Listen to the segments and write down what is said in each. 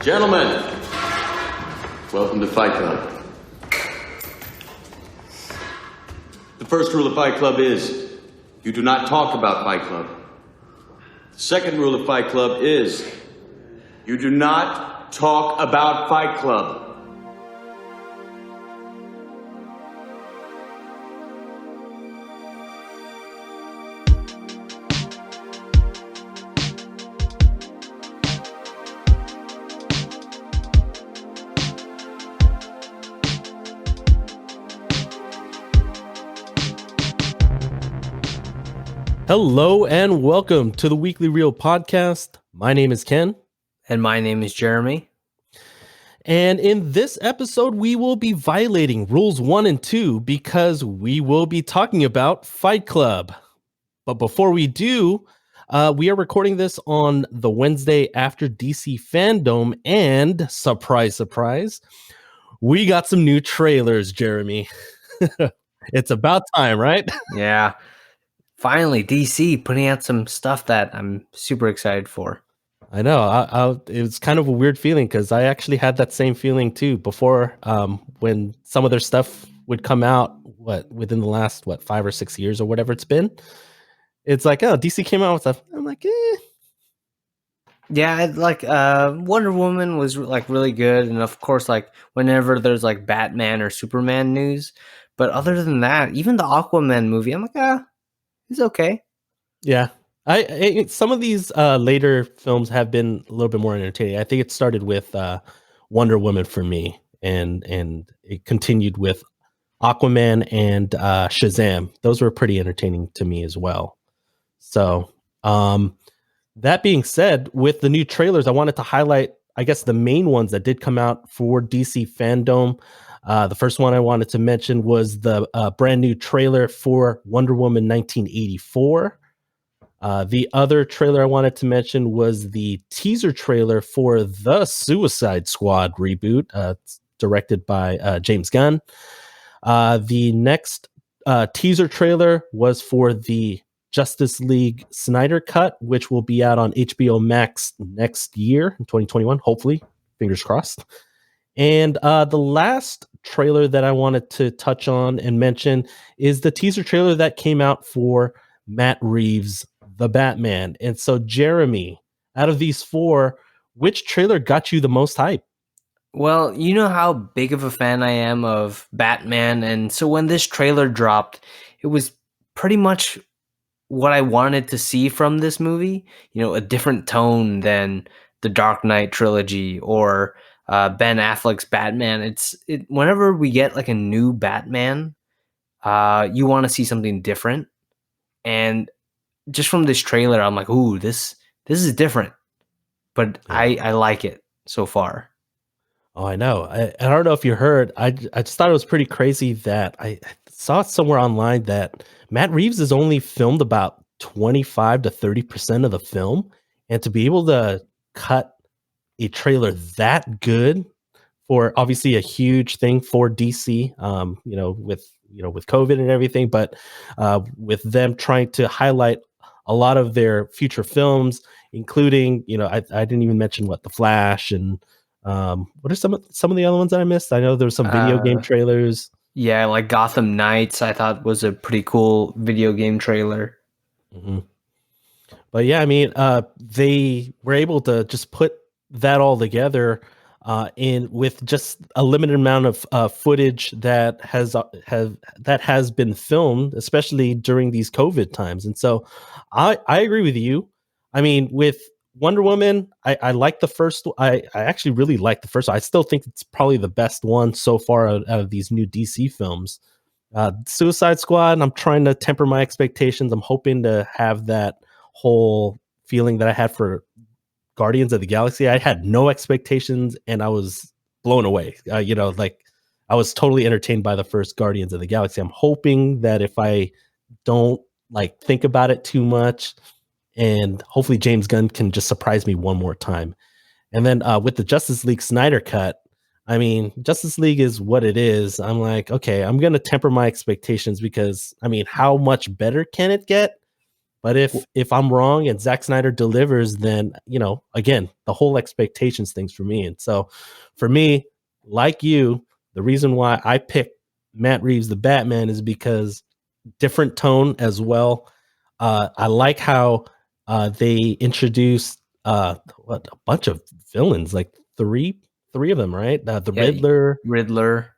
Gentlemen, welcome to Fight Club. The first rule of Fight Club is you do not talk about Fight Club. The second rule of Fight Club is you do not talk about Fight Club. Hello and welcome to the Weekly Reel Podcast. My name is Ken. And my name is Jeremy. And in this episode, we will be violating rules 1 and 2 because we will be talking about Fight Club. But before we do, we are recording this on the Wednesday after DC Fandom, and surprise, surprise, we got some new trailers, Jeremy. It's about time, right? Yeah. Finally, DC putting out some stuff that I'm super excited for. I know. It was kind of a weird feeling because I actually had that same feeling too before when some of their stuff would come out, within the last, 5 or 6 years or whatever it's been. It's like, oh, DC came out with stuff. I'm like, eh. Yeah, Wonder Woman was really good. And of course, whenever there's Batman or Superman news. But other than that, even the Aquaman movie, I'm like, it's okay. Yeah. I some of these later films have been a little bit more entertaining. I think it started with Wonder Woman for me, and it continued with Aquaman and Shazam. Those were pretty entertaining to me as well. So that being said, with the new trailers, I wanted to highlight, I guess, the main ones that did come out for DC Fandom. The first one I wanted to mention was the brand new trailer for Wonder Woman 1984. The other trailer I wanted to mention was the teaser trailer for the Suicide Squad reboot, directed by James Gunn. The next teaser trailer was for the Justice League Snyder Cut, which will be out on HBO Max next year in 2021, hopefully, fingers crossed. And the last trailer that I wanted to touch on and mention is the teaser trailer that came out for Matt Reeves' The Batman. And so, Jeremy, out of these four, which trailer got you the most hype? Well, you know how big of a fan I am of Batman. And so when this trailer dropped, it was pretty much what I wanted to see from this movie. You know, a different tone than the Dark Knight trilogy or Ben Affleck's Batman. Whenever we get a new Batman, you want to see something different. And just from this trailer, I'm like, ooh, this is different. But yeah. I like it so far. Oh, I know. I don't know if you heard. I just thought it was pretty crazy that I saw it somewhere online that Matt Reeves has only filmed about 25 to 30% of the film. And to be able to cut a trailer that good for obviously a huge thing for DC, with COVID and everything, but with them trying to highlight a lot of their future films, including, I didn't even mention The Flash and what are some of the other ones that I missed? I know there were some video game trailers. Yeah, like Gotham Knights, I thought was a pretty cool video game trailer. Mm-hmm. But yeah, I mean, they were able to just put that all together in with just a limited amount of footage that has been filmed, especially during these COVID times. And so I agree with you. I mean, with Wonder Woman, I like the first. I actually really like the first one. I still think it's probably the best one so far out of these new DC films. Suicide Squad, I'm trying to temper my expectations. I'm hoping to have that whole feeling that I had for Guardians of the Galaxy. I had no expectations and I was blown away. I was totally entertained by the first Guardians of the Galaxy. I'm hoping that if I don't think about it too much, and hopefully James Gunn can just surprise me one more time. And then with the Justice League Snyder Cut, I mean, Justice League is what it is. I'm like, okay, I'm going to temper my expectations because, I mean, how much better can it get? But if I'm wrong and Zack Snyder delivers, then again, the whole expectations things for me. And so for me, like you, the reason why I picked Matt Reeves the Batman is because different tone as well. I like how they introduced a bunch of villains, like three of them, right? The Yeah, Riddler.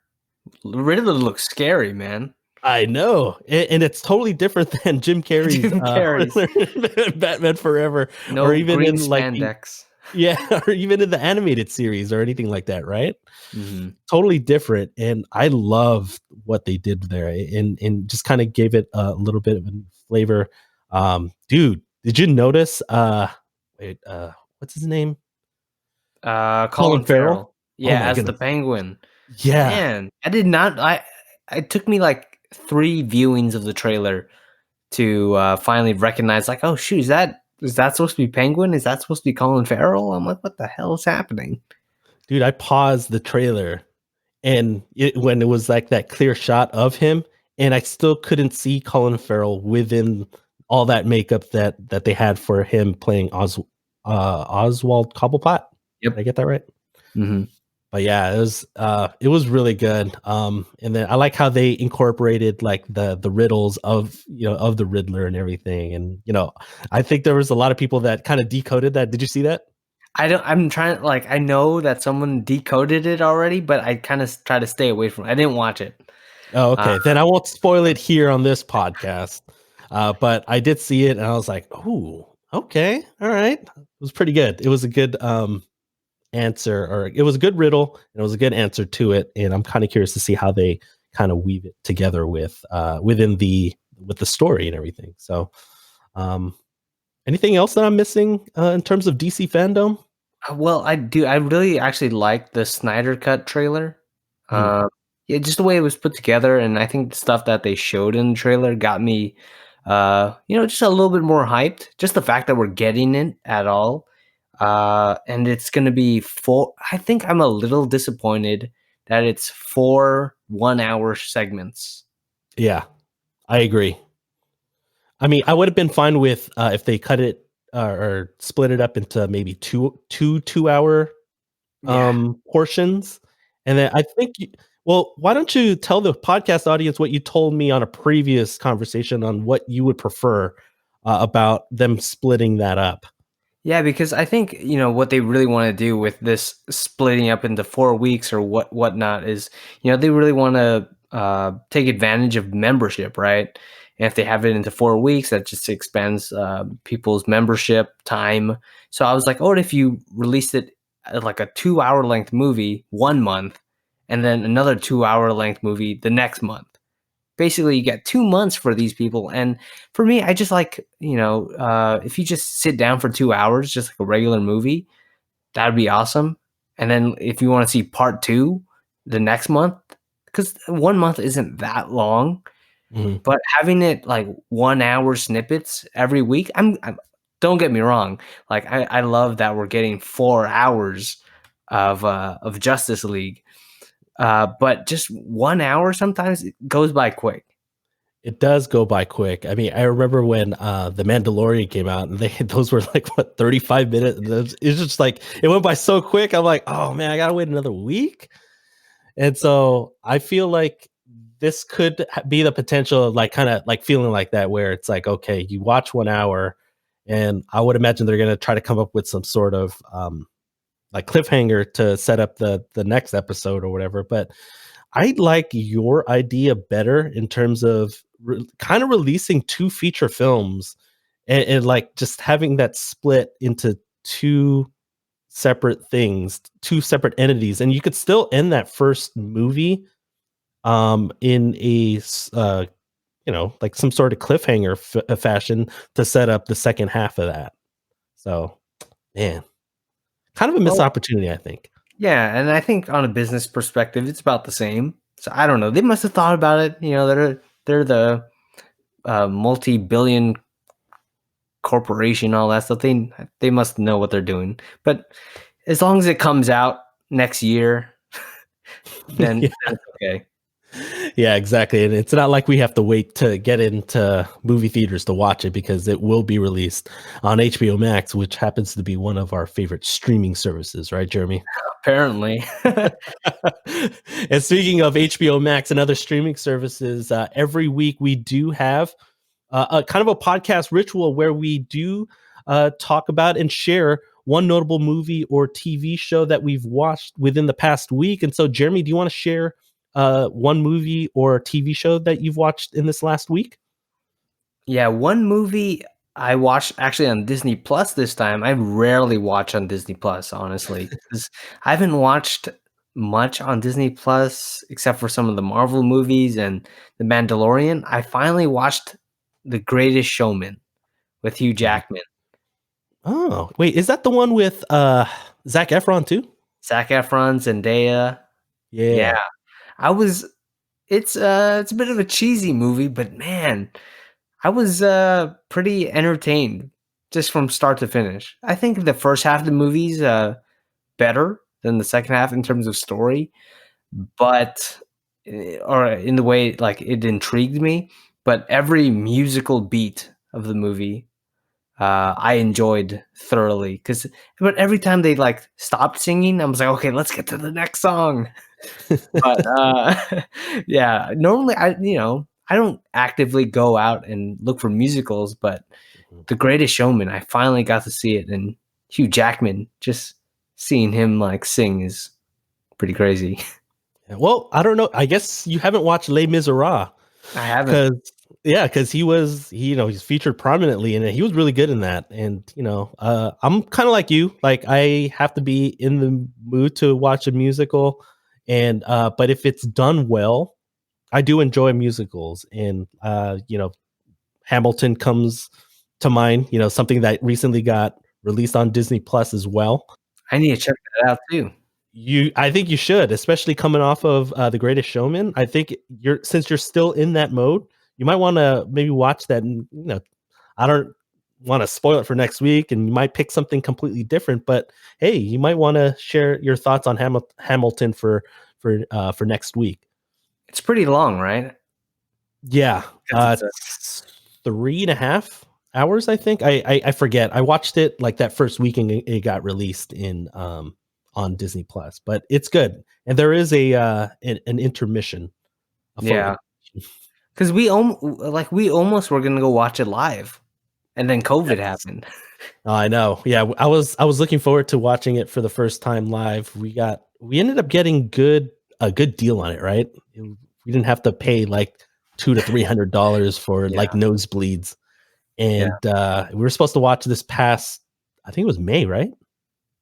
Riddler looks scary, man. I know, and it's totally different than Jim Carrey's, Jim Carrey's. Batman Forever, No or even green in spandex. or even in the animated series or anything like that, right? Mm-hmm. Totally different, and I love what they did there, and just kind of gave it a little bit of a flavor. Dude, did you notice? What's his name? Colin Farrell. Yeah, Oh my as the goodness. Penguin. Yeah. Man, I did not. It took me like 3 viewings of the trailer to finally recognize, like, oh shoot, is that supposed to be Penguin? Is that supposed to be Colin Farrell? I'm like, what the hell is happening? Dude, I paused the trailer and when it was like that clear shot of him, and I still couldn't see Colin Farrell within all that makeup that they had for him playing Oswald Cobblepot. Yep. Did I get that right? Mm-hmm. But yeah, it was really good. And then I like how they incorporated like the riddles of of the Riddler and everything. And I think there was a lot of people that kind of decoded that. Did you see that? I'm trying, like, I know that someone decoded it already, but I kind of try to stay away from it. I didn't watch it. Oh, okay. Then I won't spoil it here on this podcast. But I did see it and I was like, oh, okay. All right. It was pretty good. It was a good answer, or it was a good riddle and it was a good answer to it. And I'm kind of curious to see how they kind of weave it together with with the story and everything. So anything else that I'm missing in terms of DC fandom? Well, I really actually like the Snyder Cut trailer. Mhm. Yeah, just the way it was put together, and I think the stuff that they showed in the trailer got me, just a little bit more hyped. Just the fact that we're getting it at all, and it's gonna be four. I think I'm a little disappointed that it's 4 1-hour segments. Yeah, I agree. I mean, I would have been fine with if they cut it or split it up into maybe two 2-hour Yeah. portions. And then I think well, why don't you tell the podcast audience what you told me on a previous conversation on what you would prefer about them splitting that up? Yeah, because I think what they really want to do with this splitting up into 4 weeks or whatnot is they really want to take advantage of membership, right? And if they have it into 4 weeks, that just expands people's membership time. So I was like, oh, what if you released it like a 2-hour length movie 1 month, and then another 2-hour length movie the next month? Basically, you get 2 months for these people. And for me, I just like, if you just sit down for 2 hours, just like a regular movie, that'd be awesome. And then if you want to see part 2 the next month, because 1 month isn't that long, Mhm. but having it like 1-hour snippets every week, don't get me wrong. Like I love that we're getting 4 hours of Justice League. But just 1 hour sometimes it goes by quick. It does go by quick. I mean, I remember when The Mandalorian came out, and those were like 35 minutes. And it's just like it went by so quick. I'm like, oh man, I gotta wait another week. And so I feel like this could be the potential of like kind of like feeling like that, where it's like, okay, you watch 1 hour, and I would imagine they're gonna try to come up with some sort of like cliffhanger to set up the next episode or whatever. But I like your idea better in terms of kind of releasing 2 feature films and like just having that split into 2 separate things, 2 separate entities, and you could still end that first movie in like some sort of cliffhanger fashion to set up the second half of that. So, man, kind of a missed Well, opportunity, I think. yeah, and I think on a business perspective, it's about the same. So I don't know. They must have thought about it. They're the multi-billion corporation, all that stuff. They must know what they're doing. But as long as it comes out next year, then Yeah. that's okay. Yeah, exactly. And it's not like we have to wait to get into movie theaters to watch it because it will be released on HBO Max, which happens to be one of our favorite streaming services, right, Jeremy? Apparently. And speaking of HBO Max and other streaming services, every week we do have a kind of a podcast ritual where we do talk about and share one notable movie or TV show that we've watched within the past week. And so, Jeremy, do you want to share one movie or TV show that you've watched in this last week? Yeah, one movie I watched actually on Disney Plus this time. I rarely watch on Disney Plus, honestly, 'cause I haven't watched much on Disney Plus except for some of the Marvel movies and The Mandalorian. I finally watched The Greatest Showman with Hugh Jackman. Oh, wait, is that the one with Zac Efron too? Zac Efron, Zendaya. Yeah. Yeah. I was it's a bit of a cheesy movie, but man, I was pretty entertained just from start to finish. I think the first half of the movie's better than the second half in terms of story, but or in the way like it intrigued me, but every musical beat of the movie I enjoyed thoroughly but every time they like stopped singing, I was like, okay, let's get to the next song. But yeah, normally I don't actively go out and look for musicals, but The Greatest Showman, I finally got to see it, and Hugh Jackman, just seeing him like sing is pretty crazy. Well, I don't know. I guess you haven't watched Les Miserables. I haven't. Because he's featured prominently in it. He was really good in that. And, I'm kind of like you. Like, I have to be in the mood to watch a musical. And, but if it's done well, I do enjoy musicals. And, Hamilton comes to mind, something that recently got released on Disney Plus as well. I need to check that out too. I think you should, especially coming off of The Greatest Showman. I think since you're still in that mode, you might want to maybe watch that. And I don't want to spoil it for next week, and you might pick something completely different. But hey, you might want to share your thoughts on Hamilton for next week. It's pretty long, right? Yeah, it's 3.5 hours. I think I forget. I watched it like that first week, and it got released in on Disney Plus, but it's good. And there is an intermission. Yeah. Because we almost were gonna go watch it live, and then COVID happened. Oh, I know. Yeah, I was looking forward to watching it for the first time live. We ended up getting a good deal on it, right? We didn't have to pay like $200 to $300 for like nosebleeds, and we were supposed to watch this past, I think it was May, right?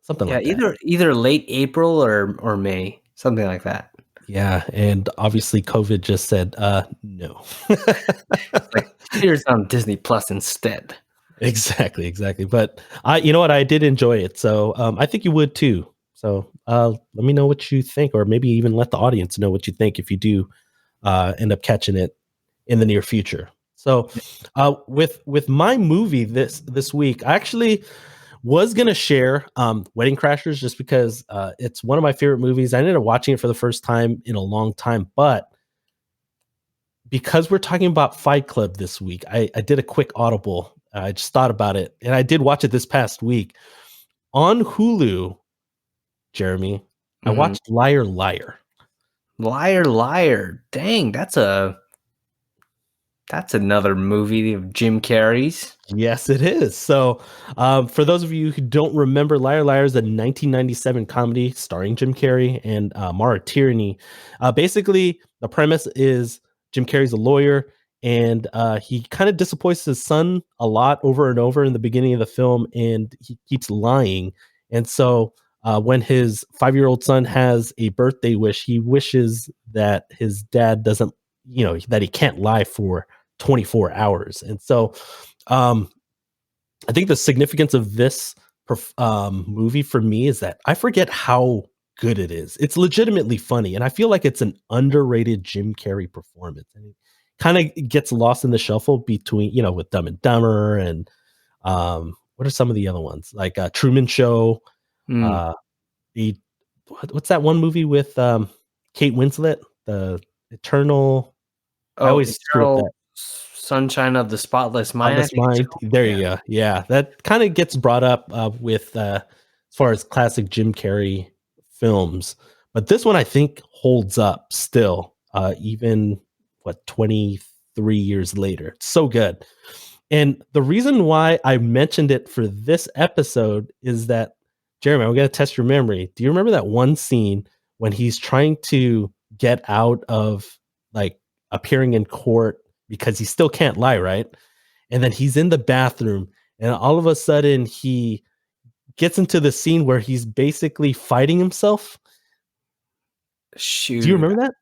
Something like that. Either late April or May, something like that. Yeah, and obviously COVID just said no. Like, here's on Disney Plus instead. Exactly. But you know what? I did enjoy it, so I think you would too. So let me know what you think, or maybe even let the audience know what you think if you do end up catching it in the near future. So with my movie this week, I actually was going to share Wedding Crashers just because it's one of my favorite movies. I ended up watching it for the first time in a long time, but because we're talking about Fight Club this week, I did a quick audible. I just thought about it, and I did watch it this past week on Hulu. Jeremy, I watched Liar Liar. Liar Liar. Dang, that's another movie of Jim Carrey's. Yes, it is. So, for those of you who don't remember, Liar Liar is a 1997 comedy starring Jim Carrey and Maura Tierney. Basically, the premise is Jim Carrey's a lawyer, and he kind of disappoints his son a lot over and over in the beginning of the film, and he keeps lying. And so, when his 5-year-old son has a birthday wish, he wishes that his dad doesn't, that he can't lie for 24 hours. And so I think the significance of this movie for me is that I forget how good it is. It's legitimately funny, and I feel like it's an underrated Jim Carrey performance, and it kind of gets lost in the shuffle between with Dumb and Dumber and what are some of the other ones, like Truman Show. What's that one movie with Kate Winslet, the Eternal. I Oh, always screw up Eternal that. Sunshine of the Spotless Mind. I Honest think it's Mind. called. There Yeah. you go. Yeah, that kind of gets brought up with as far as classic Jim Carrey films, but this one I think holds up still, even 23 years later. It's so good. And the reason why I mentioned it for this episode is that, Jeremy, I'm going to test your memory. Do you remember that one scene when he's trying to get out of like appearing in court because he still can't lie, right? And then he's in the bathroom, and all of a sudden he gets into the scene where he's basically fighting himself. Shoot. Do you remember that?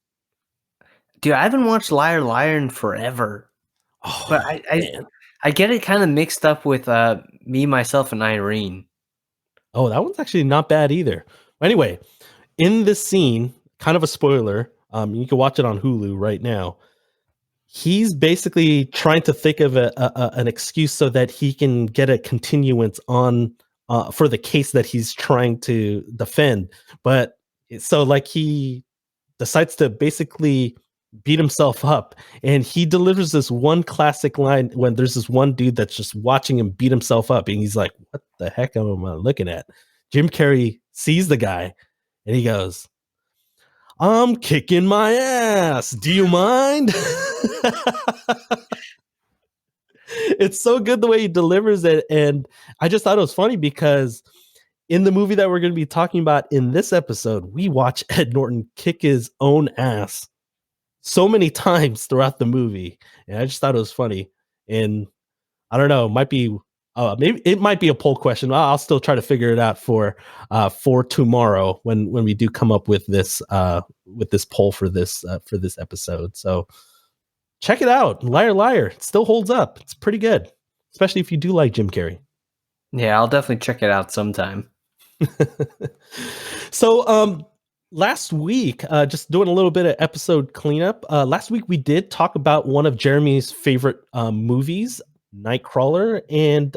Dude, I haven't watched Liar Liar in forever. Oh, But man. I get it kind of mixed up with Me, Myself, and Irene. Oh, that one's actually not bad either. Anyway, in this scene, kind of a spoiler, you can watch it on Hulu right now. He's basically trying to think of an excuse so that he can get a continuance on for the case that he's trying to defend. But so like he decides to basically beat himself up, and he delivers this one classic line when there's this one dude that's just watching him beat himself up, and he's like, what the heck am I looking at? Jim Carrey sees the guy and he goes, I'm kicking my ass, do you mind? It's so good the way he delivers it, and I just thought it was funny because in the movie that we're going to be talking about in this episode, we watch Ed Norton kick his own ass so many times throughout the movie, and I just thought it was funny. And I don't know, might be maybe it might be a poll question. I'll still try to figure it out for tomorrow when we do come up with this poll for this episode. So check it out, Liar Liar. It still holds up. It's pretty good, especially if you do like Jim Carrey. Yeah, I'll definitely check it out sometime. So last week, just doing a little bit of episode cleanup. Last week we did talk about one of Jeremy's favorite movies, Nightcrawler, and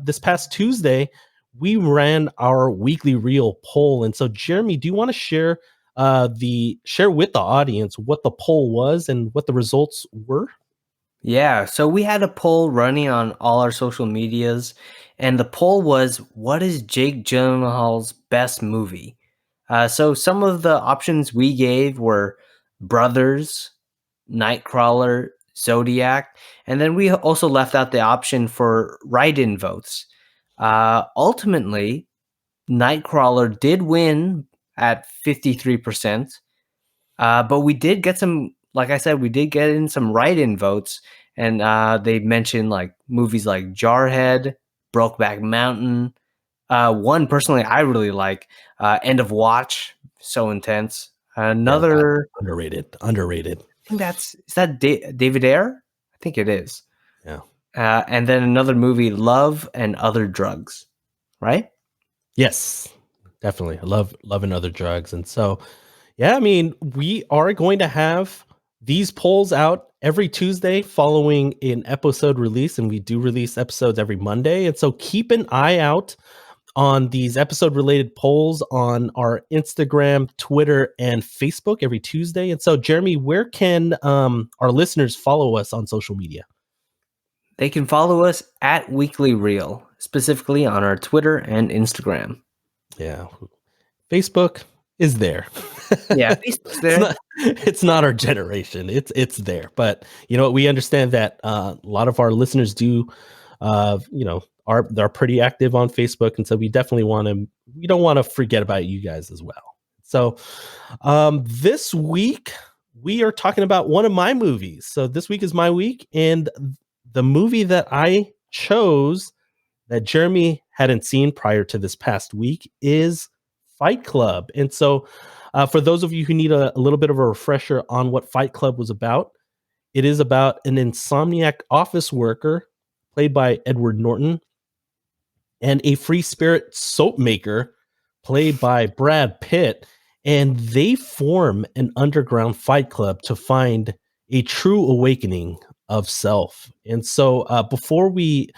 this past Tuesday we ran our weekly reel poll. And so, Jeremy, do you want to share with the audience what the poll was and what the results were? Yeah, so we had a poll running on all our social medias, and the poll was, what is Jake Gyllenhaal's best movie? So some of the options we gave were Brothers, Nightcrawler, Zodiac, and then we also left out the option for write-in votes. Ultimately, Nightcrawler did win at 53%, but we did get some, like I said, we did get in some write-in votes, and they mentioned like movies like Jarhead, Brokeback Mountain. One personally I really like, End of Watch, so intense. Another underrated. I think is that David Ayer? I think it is. Yeah. And then another movie, Love and Other Drugs, right? Yes, definitely. I love and Other Drugs. And so, yeah, I mean, we are going to have these polls out every Tuesday following an episode release, and we do release episodes every Monday. And so keep an eye out on these episode related polls on our Instagram, Twitter, and Facebook every Tuesday. And so, Jeremy, where can our listeners follow us on social media? They can follow us at Weekly Reel, specifically on our Twitter and Instagram. Yeah. Facebook is there. Yeah, Facebook's there. It's not our generation. It's there. But you know what? We understand that a lot of our listeners do they're pretty active on Facebook, and so we definitely we don't want to forget about you guys as well. So this week we are talking about one of my movies. So this week is my week, and the movie that I chose that Jeremy hadn't seen prior to this past week is Fight Club. And so for those of you who need a little bit of a refresher on what Fight Club was about, it is about an insomniac office worker played by Edward Norton and a free spirit soap maker played by Brad Pitt. And they form an underground fight club to find a true awakening of self. And so before we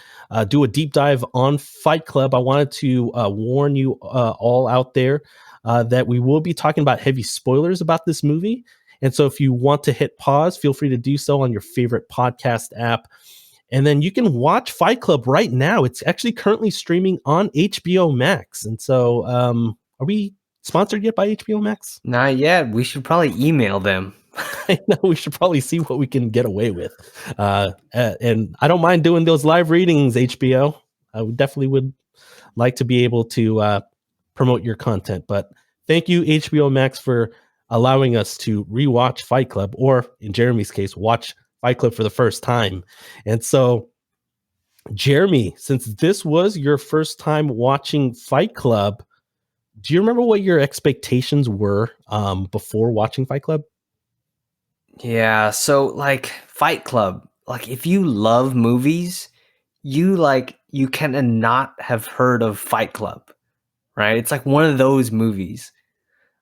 do a deep dive on Fight Club, I wanted to warn you all out there that we will be talking about heavy spoilers about this movie. And so if you want to hit pause, feel free to do so on your favorite podcast app. And then you can watch Fight Club right now. It's actually currently streaming on HBO Max. And so are we sponsored yet by HBO Max? Not yet. We should probably email them. I know we should probably see what we can get away with. And I don't mind doing those live readings, HBO. I definitely would like to be able to promote your content. But thank you, HBO Max, for allowing us to rewatch Fight Club, or in Jeremy's case, watch Fight Club for the first time. And so, Jeremy, since this was your first time watching Fight Club, do you remember what your expectations were before watching Fight Club? Yeah, so like Fight Club, like if you love movies, you cannot have heard of Fight Club, right? It's like one of those movies.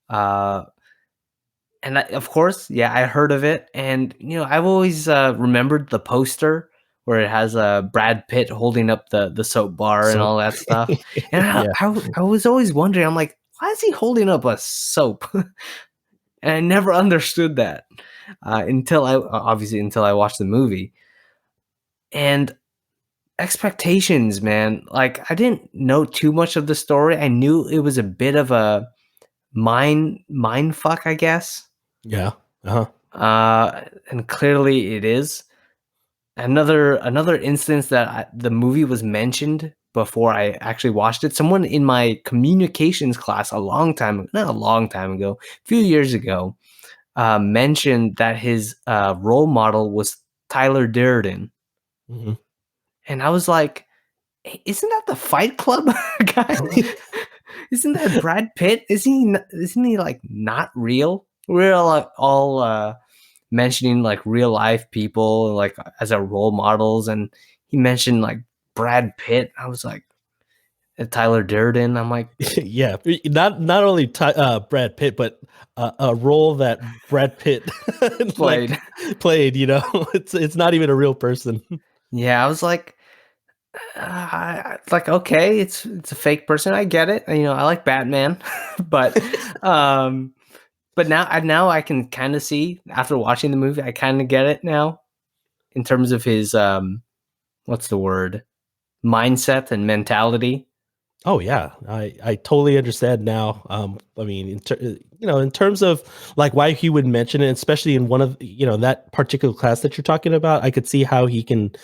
And of course, yeah, I heard of it, and I've always remembered the poster where it has Brad Pitt holding up the soap bar and all that stuff. And I was always wondering, I'm like, why is he holding up a soap? And I never understood that until I watched the movie. And expectations, man, like I didn't know too much of the story. I knew it was a bit of a mind fuck, I guess. Yeah. And clearly it is. Another instance that the movie was mentioned before I actually watched it. Someone in my communications class not a long time ago, a few years ago, mentioned that his role model was Tyler Durden. Mm-hmm. And I was like, hey, isn't that the Fight Club guy? Isn't that Brad Pitt? Isn't he like not real? We're all mentioning like real life people like as our role models, and he mentioned like Brad Pitt. I was like, Tyler Durden. I'm like, yeah, not only Brad Pitt, but a role that Brad Pitt played. played. It's not even a real person. Yeah, I was like, okay, it's a fake person. I get it. I like Batman, but now I can kind of see after watching the movie. I kind of get it now in terms of his what's the word, mindset and mentality. Oh yeah, I totally understand now. I mean, in terms of like why he would mention it, especially in one of that particular class that you're talking about, I could see how he can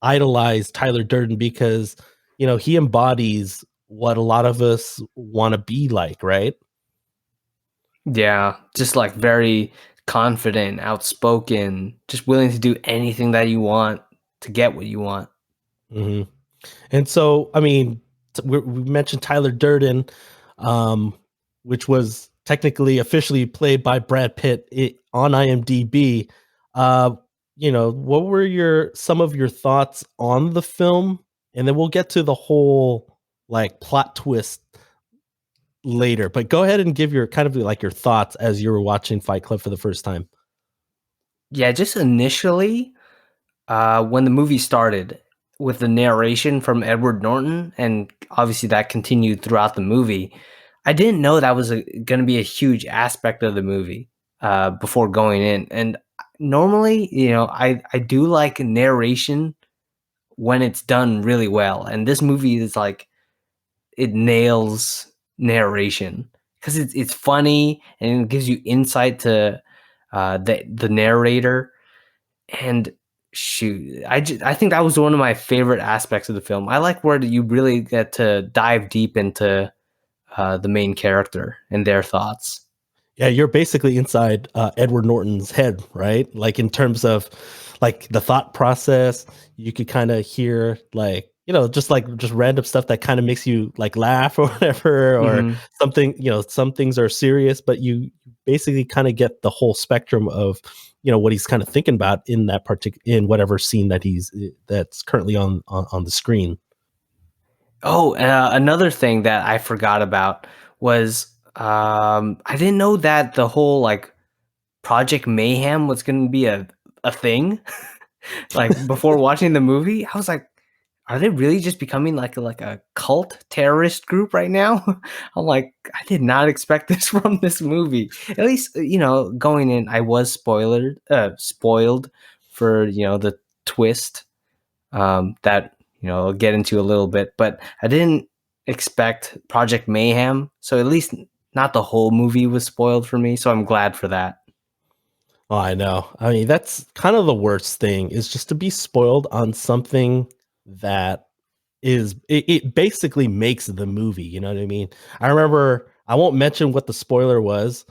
idolize Tyler Durden because he embodies what a lot of us want to be like, right? Yeah, just like very confident, outspoken, just willing to do anything that you want to get what you want. Mm-hmm. And so, I mean, we mentioned Tyler Durden, which was technically officially played by Brad Pitt on IMDb. What were some of your thoughts on the film? And then we'll get to the whole like plot twist later. But go ahead and give your kind of like your thoughts as you were watching Fight Club for the first time. Yeah, just initially, when the movie started with the narration from Edward Norton, and obviously that continued throughout the movie, I didn't know that was going to be a huge aspect of the movie before going in. And normally, I do like narration when it's done really well. And this movie is like, it nails narration because it's funny and it gives you insight to the narrator. And shoot, I think that was one of my favorite aspects of the film. I like where you really get to dive deep into the main character and their thoughts. Yeah, you're basically inside Edward Norton's head, right? Like in terms of like the thought process, you could kind of hear like, just random stuff that kind of makes you like laugh or whatever, or something, some things are serious, but you basically kind of get the whole spectrum of, what he's kind of thinking about in that in whatever scene that's currently on the screen. Oh, another thing that I forgot about was I didn't know that the whole like Project Mayhem was going to be a thing. Like before watching the movie, I was like, are they really just becoming like a cult terrorist group right now? I'm like, I did not expect this from this movie. At least, going in, I was spoiled for, the twist that, I'll get into a little bit, but I didn't expect Project Mayhem. So at least not the whole movie was spoiled for me. So I'm glad for that. Oh, I know. I mean, that's kind of the worst thing is just to be spoiled on something that it basically makes the movie. You know what I mean? I remember, I won't mention what the spoiler was,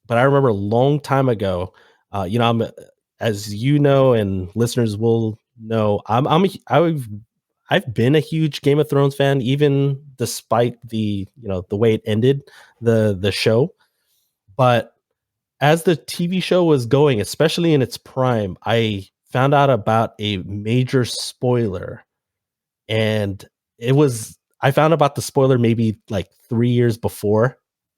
but I remember a long time ago, I'm, as you know, and listeners will know, I've been a huge Game of Thrones fan, even despite the way it ended the show. But as the TV show was going, especially in its prime, I found out about a major spoiler, and I found about the spoiler maybe like 3 years before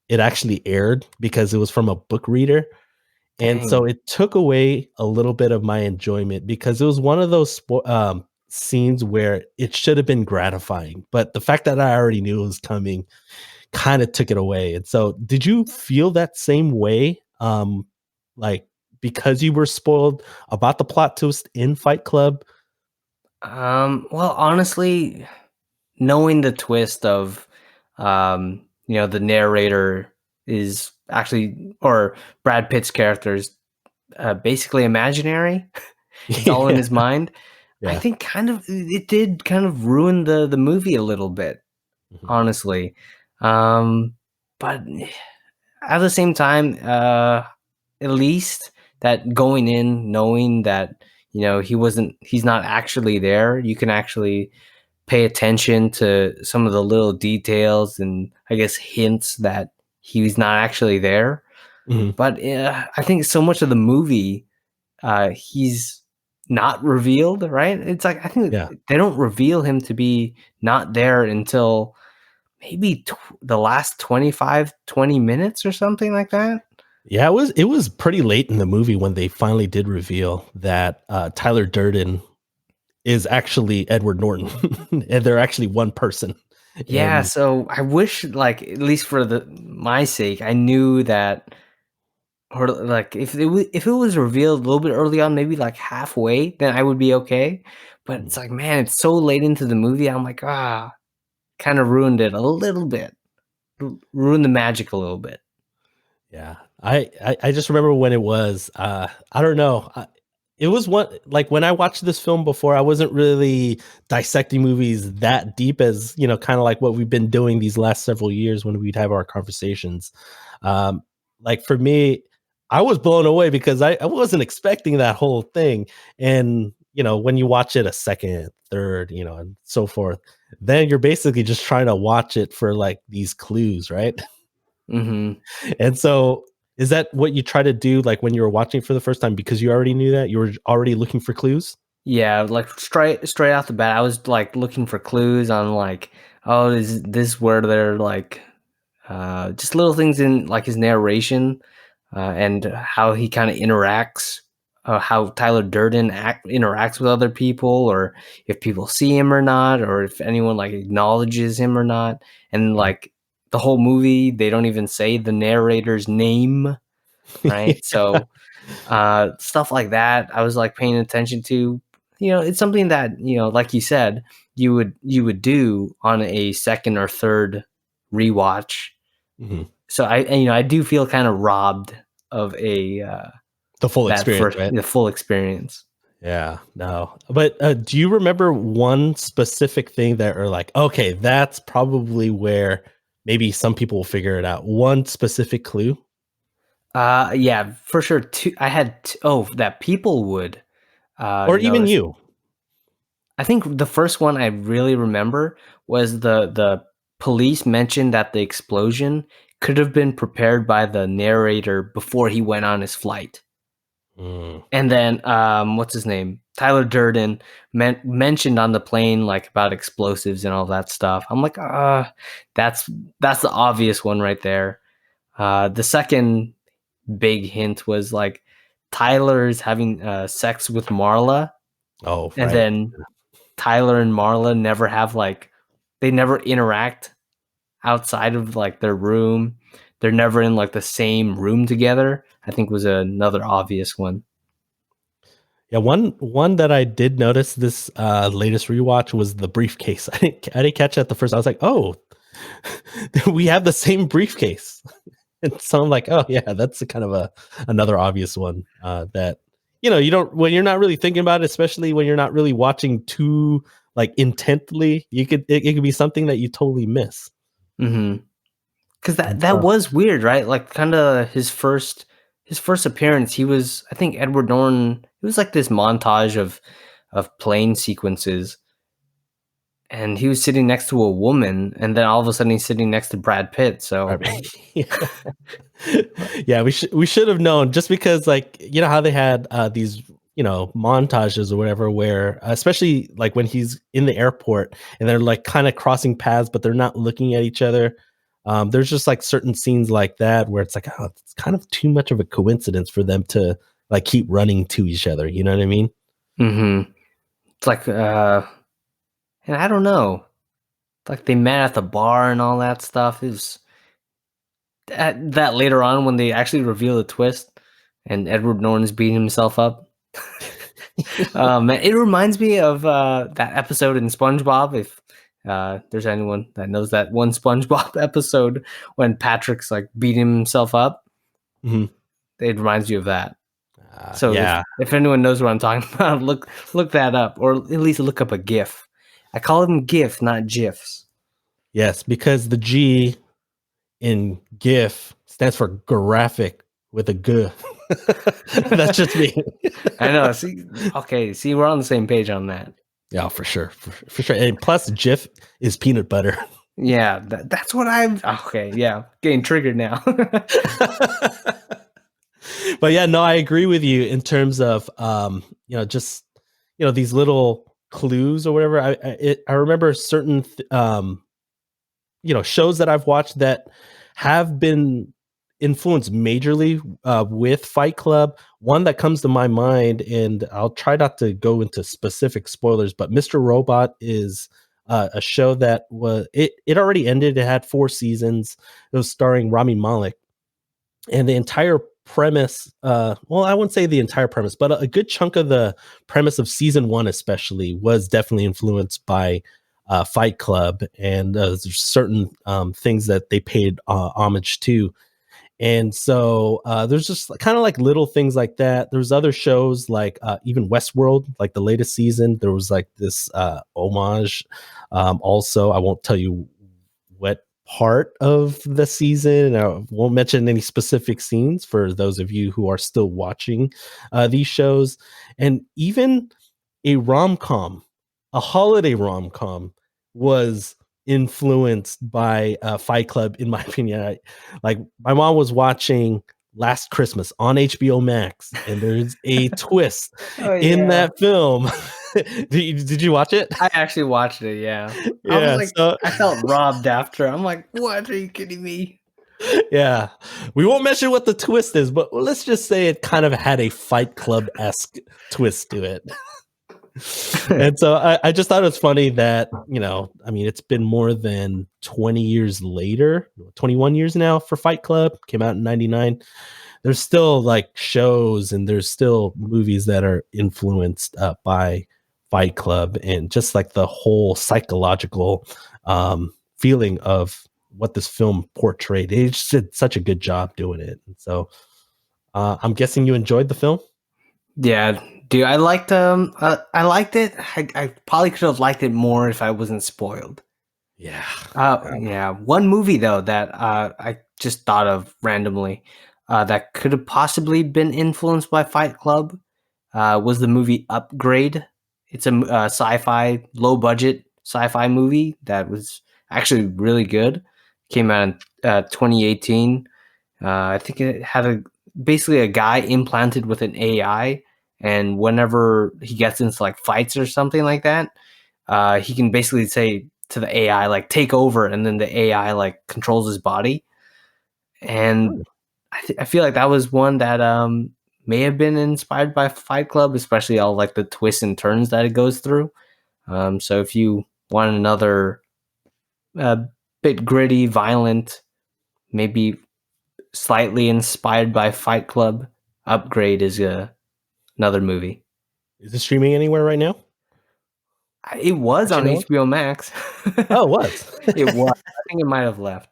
it actually aired because it was from a book reader. And so Dang. it took away a little bit of my enjoyment because it was one of those scenes where it should have been gratifying, but the fact that I already knew it was coming kind of took it away. And so, did you feel that same way? Like because you were spoiled about the plot twist in Fight Club? Well, honestly, knowing the twist of, the narrator is actually, or Brad Pitt's character is basically imaginary. It's all in Yeah, his mind. I yeah. think it did kind of ruin the movie a little bit, Mhm. honestly. But at the same time, at least that going in knowing that he's not actually there, you can actually pay attention to some of the little details and I guess hints that he's not actually there. Mhm. But I think so much of the movie, he's not revealed, right? It's like I think Yeah. they don't reveal him to be not there until maybe the last 20 minutes or something like that. Yeah, it was pretty late in the movie when they finally did reveal that Tyler Durden is actually Edward Norton, and they're actually one person. Yeah, And so I wish, like, at least for my sake, I knew that, or like if it was revealed a little bit early on, maybe like halfway, then I would be okay. But it's like, man, it's so late into the movie. I'm like, kind of ruined it a little bit, ruined the magic a little bit. yeah, I just remember when it was. I don't know. It was one like when I watched this film before. I wasn't really dissecting movies that deep as kind of like what we've been doing these last several years when we'd have our conversations. Um, like for me, I was blown away because I wasn't expecting that whole thing. And when you watch it a second, third, and so forth, then you're basically just trying to watch it for like these clues, right? Hmm. And so, is that what you try to do, like, when you were watching for the first time because you already knew that? You were already looking for clues? Yeah, like straight off the bat, I was like looking for clues on like, oh, is this where they're like, just little things in like his narration, and how he kind of interacts, how Tyler Durden interacts with other people, or if people see him or not, or if anyone like acknowledges him or not. And Mhm. like the whole movie, they don't even say the narrator's name, right? So stuff like that, I was like paying attention to. It's something that like you said, you would do on a second or third rewatch. Mhm. So I do feel kind of robbed of a The full that experience, first right? the full experience. Yeah, no. But, do you remember one specific thing that are like, "Okay, that's probably where maybe some people will figure it out." One specific clue? Yeah, for sure. I had that people would Or even notice. you? I think the first one I really remember was the police mentioned that the explosion could have been prepared by the narrator before he went on his flight. Mm. And then what's his name? Tyler Durden mentioned on the plane like about explosives and all that stuff. I'm like, that's that's the obvious one right there. The second big hint was like Tyler's having sex with Marla, Oh, and right. then Tyler and Marla never have they never interact outside of their room. They're never in the same room together, I think was another obvious one. Yeah, one that I did notice this latest rewatch was the briefcase. I didn't catch that the first. I was like, oh, we have the same briefcase. And so I'm like, oh yeah, that's kind of another obvious one that you don't, when you're not really thinking about it, especially when you're not really watching too intently. It could be something that you totally miss. Mm-hmm. Because that was weird, right? Kind of his first appearance. He was, I think, Edward Norton. It was this montage of plane sequences, and he was sitting next to a woman, and then all of a sudden he's sitting next to Brad Pitt. So yeah, we should have known, just because how they had these montages or whatever, where especially when he's in the airport and they're kind of crossing paths but they're not looking at each other. There's just certain scenes like that where it's oh, it's kind of too much of a coincidence for them to keep running to each other, you know what I mean? Mm-hmm. It's and I don't know, they met at the bar and all that stuff. It was that later on when they actually reveal the twist and Edward Norton's beating himself up. It reminds me of that episode in SpongeBob. If there's anyone that knows that one SpongeBob episode when Patrick's beating himself up, mm-hmm. It reminds you of that. So yeah, if anyone knows what I'm talking about, look that up, or at least look up a GIF. I call them GIF, not GIFs. Yes, because the G in GIF stands for graphic with a G. That's just me. I know. See, we're on the same page on that. Yeah, for sure, for sure. And plus, GIF is peanut butter. Yeah, that's what I'm. Okay, yeah, getting triggered now. But yeah, no, I agree with you in terms of just these little clues or whatever. I remember certain shows that I've watched that have been influenced majorly with Fight Club. One that comes to my mind, and I'll try not to go into specific spoilers, but Mr. Robot is a show that it already ended. It had 4 seasons. It was starring Rami Malek, and the entire premise, well, I wouldn't say the entire premise, but a good chunk of the premise of season 1 especially was definitely influenced by Fight Club, and there's certain things that they paid homage to. And so there's just kind of little things like that. There's other shows even Westworld, the latest season, there was this homage. Also, I won't tell you what part of the season. I won't mention any specific scenes for those of you who are still watching these shows. And even a rom-com, a holiday rom-com, was influenced by Fight Club, in my opinion. My mom was watching Last Christmas on HBO Max, and there's a twist in that film. Did you watch it? I actually watched it. Yeah. I felt robbed after. I'm like, what? Are you kidding me? Yeah, we won't mention what the twist is, but let's just say it kind of had a Fight Club-esque twist to it. And so I just thought it was funny that, it's been more than 20 years later, 21 years now for Fight Club, came out in 99. There's still shows and there's still movies that are influenced by Fight Club, and just the whole psychological feeling of what this film portrayed. It just did such a good job doing it. And so I'm guessing you enjoyed the film? Yeah, dude, I liked I liked it. I probably could have liked it more if I wasn't spoiled. Yeah. Yeah. One movie though that I just thought of randomly that could have possibly been influenced by Fight Club was the movie Upgrade. It's a sci-fi, low budget sci-fi movie that was actually really good. Came out in 2018. I think it had basically a guy implanted with an AI, and whenever he gets into fights or something like that, he can basically say to the AI take over, and then the AI controls his body. And I feel like that was one that may have been inspired by Fight Club, especially all the twists and turns that it goes through. So if you want another bit gritty, violent, maybe slightly inspired by Fight Club, Upgrade is another movie. Is it streaming anywhere right now? It was on HBO Max. Oh, it was. It was. I think it might have left.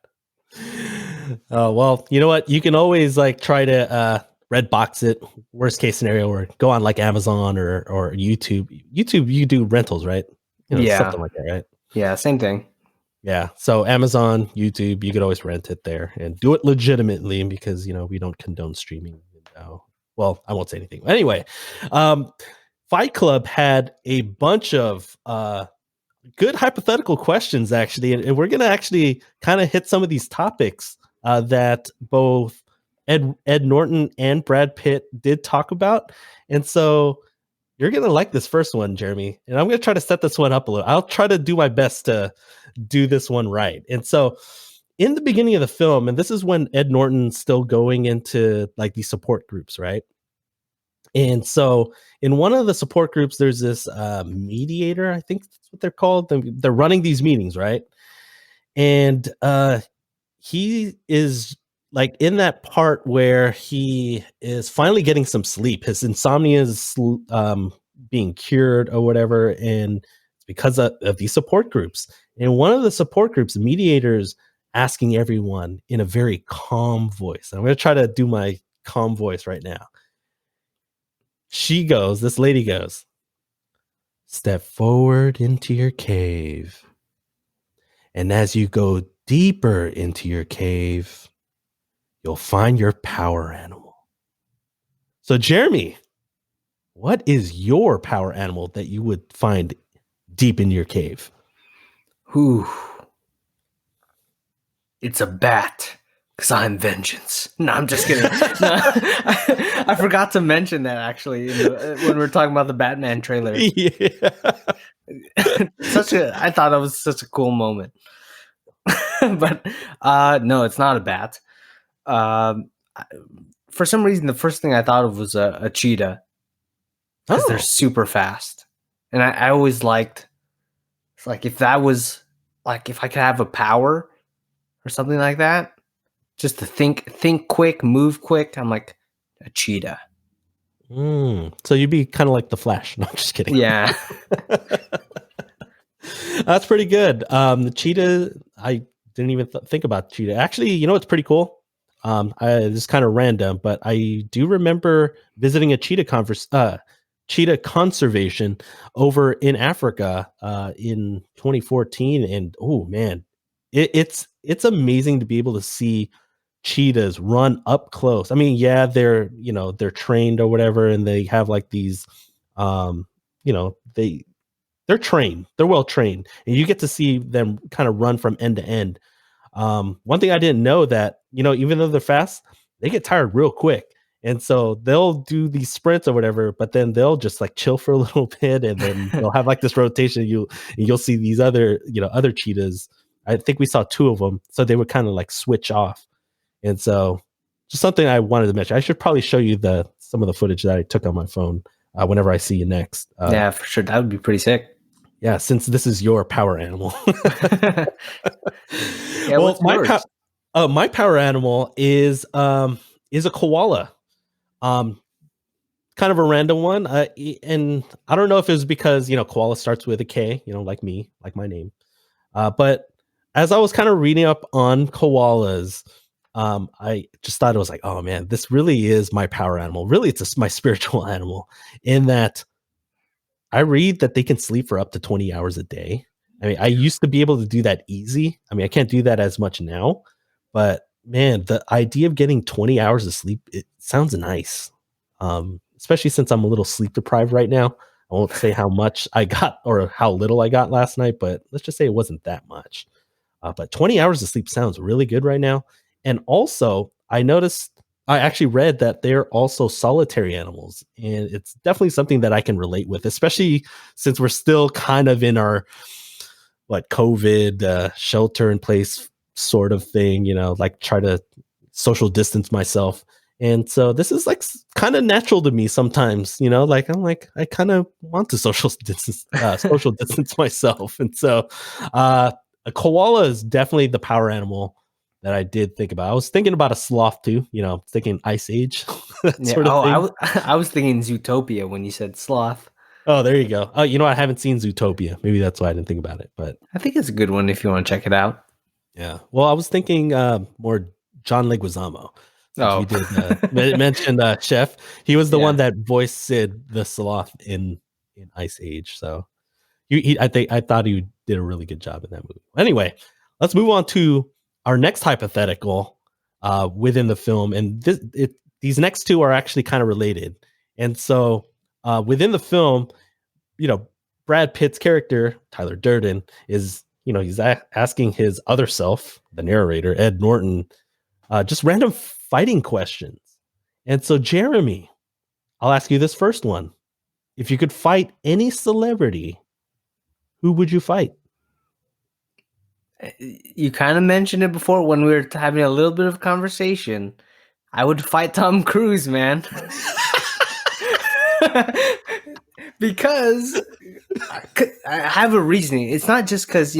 Oh, well, you know what? You can always like try to red box it. Worst case scenario, or go on like Amazon or YouTube. YouTube, you do rentals, right? Yeah. Something like that, right? Yeah, same thing. Yeah. So Amazon, YouTube, you could always rent it there and do it legitimately because we don't condone streaming. Well, I won't say anything. Anyway, Fight Club had a bunch of good hypothetical questions actually, and we're gonna actually kind of hit some of these topics that both Ed Norton and Brad Pitt did talk about, and so you're gonna like this first one, Jeremy, and I'm gonna try to set this one up a little. I'll try to do my best to do this one right. And so in the beginning of the film, and this is when Ed Norton's still going into like these support groups, right? And so in one of the support groups, there's this mediator, I think that's what they're called. They're running these meetings, right? And he is like in that part where he is finally getting some sleep. His insomnia is being cured or whatever, and it's because of these support groups. And one of the support groups, the mediators asking everyone in a very calm voice. I'm going to try to do my calm voice right now. This lady goes, step forward into your cave. And as you go deeper into your cave, you'll find your power animal. So, Jeremy, what is your power animal that you would find deep in your cave? Ooh. It's a bat. Because I'm vengeance. No, I'm just kidding. No, I forgot to mention that actually when we were talking about the Batman trailer. Yeah. I thought that was such a cool moment. But no, it's not a bat. For some reason, the first thing I thought of was a cheetah. Because they're super fast. And I always liked, it's like if that was, like if I could have a power or something like that, just to think quick, move quick. I'm like a cheetah. So you'd be kind of like the Flash. No, I'm just kidding. Yeah. That's pretty good. The cheetah, I didn't even think about cheetah. Actually, it's pretty cool. This is kind of random, but I do remember visiting a cheetah conservation over in Africa in 2014, and oh man, it's amazing to be able to see cheetahs run up close. I mean, yeah, they're trained or whatever, and they have like these they're trained, they're well trained, and you get to see them kind of run from end to end. One thing I didn't know that even though they're fast, they get tired real quick, and so they'll do these sprints or whatever, but then they'll just like chill for a little bit, and then they'll have like this rotation. You'll see these other cheetahs. I think we saw two of them, so they would kind of like switch off. And so just something I wanted to mention. I should probably show you some of the footage that I took on my phone whenever I see you next. Yeah, for sure. That would be pretty sick. Yeah, since this is your power animal. Yeah, well, my power animal is a koala. Kind of a random one. And I don't know if it was because, koala starts with a K, like me, like my name. But as I was kind of reading up on koalas, I just thought it was like, oh man, this really is my power animal. Really, it's my spiritual animal, in that I read that they can sleep for up to 20 hours a day. I mean, I used to be able to do that easy. I mean, I can't do that as much now, but man, the idea of getting 20 hours of sleep, it sounds nice. Especially since I'm a little sleep deprived right now. I won't say how much I got or how little I got last night, but let's just say it wasn't that much. But 20 hours of sleep sounds really good right now. And also, I actually read that they're also solitary animals. And it's definitely something that I can relate with, especially since we're still kind of in our COVID shelter in place sort of thing, like try to social distance myself. And so this is like kind of natural to me sometimes, like I'm like, I kind of want to social distance myself. And so a koala is definitely the power animal that I did think about. I was thinking about a sloth too, thinking Ice Age, that Yeah. sort of Oh, thing. I was thinking Zootopia when you said sloth. Oh, there you go. Oh, I haven't seen Zootopia. Maybe that's why I didn't think about it. But I think it's a good one if you want to check it out. yeah. Well, I was thinking more John Leguizamo, since we Oh, did mention Chef. He was the Yeah. one that voiced Sid the sloth in Ice Age. So I thought he did a really good job in that movie. Anyway, let's move on to our next hypothetical within the film, and these next two are actually kind of related. And so within the film, Brad Pitt's character Tyler Durden is, he's asking his other self, the narrator Ed Norton, just random fighting questions. And so, Jeremy, I'll ask you this first one: if you could fight any celebrity, who would you fight? You kind of mentioned it before when we were having a little bit of conversation. I would fight Tom Cruise, man. Because I have a reasoning. It's not just because,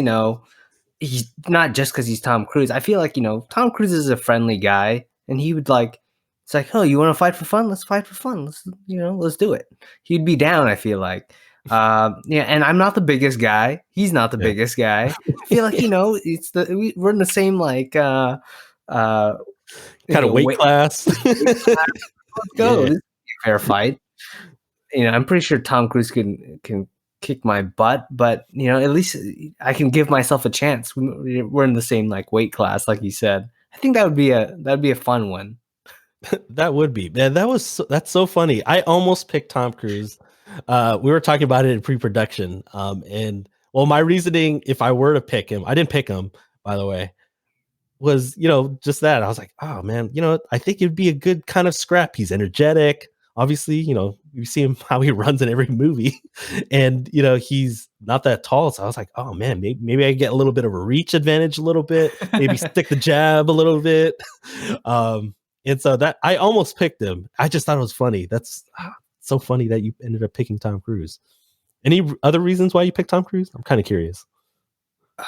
he's not just because he's Tom Cruise. I feel like, Tom Cruise is a friendly guy, and he would it's like, oh, you want to fight for fun? Let's fight for fun. Let's do it. He'd be down, I feel like. Yeah, and I'm not the biggest guy. He's not the biggest guy. I feel like, we're in the same Kind of weight class. Let's go. This is a fair fight. I'm pretty sure Tom Cruise can kick my butt, but at least I can give myself a chance. We're in the same weight class, like you said. I think that'd be a fun one. That would be, man. That's so funny. I almost picked Tom Cruise. We were talking about it in pre-production. And well, my reasoning, if I were to pick him, I didn't pick him, by the way, was, just that. I was like, oh man, I think it'd be a good kind of scrap. He's energetic. Obviously, you see him how he runs in every movie, and he's not that tall. So I was like, oh man, maybe I get a little bit of a reach advantage, a little bit, maybe stick the jab a little bit. And so that I almost picked him. I just thought it was funny. That's so funny that you ended up picking Tom Cruise. Any other reasons why you picked Tom Cruise? I'm kind of curious.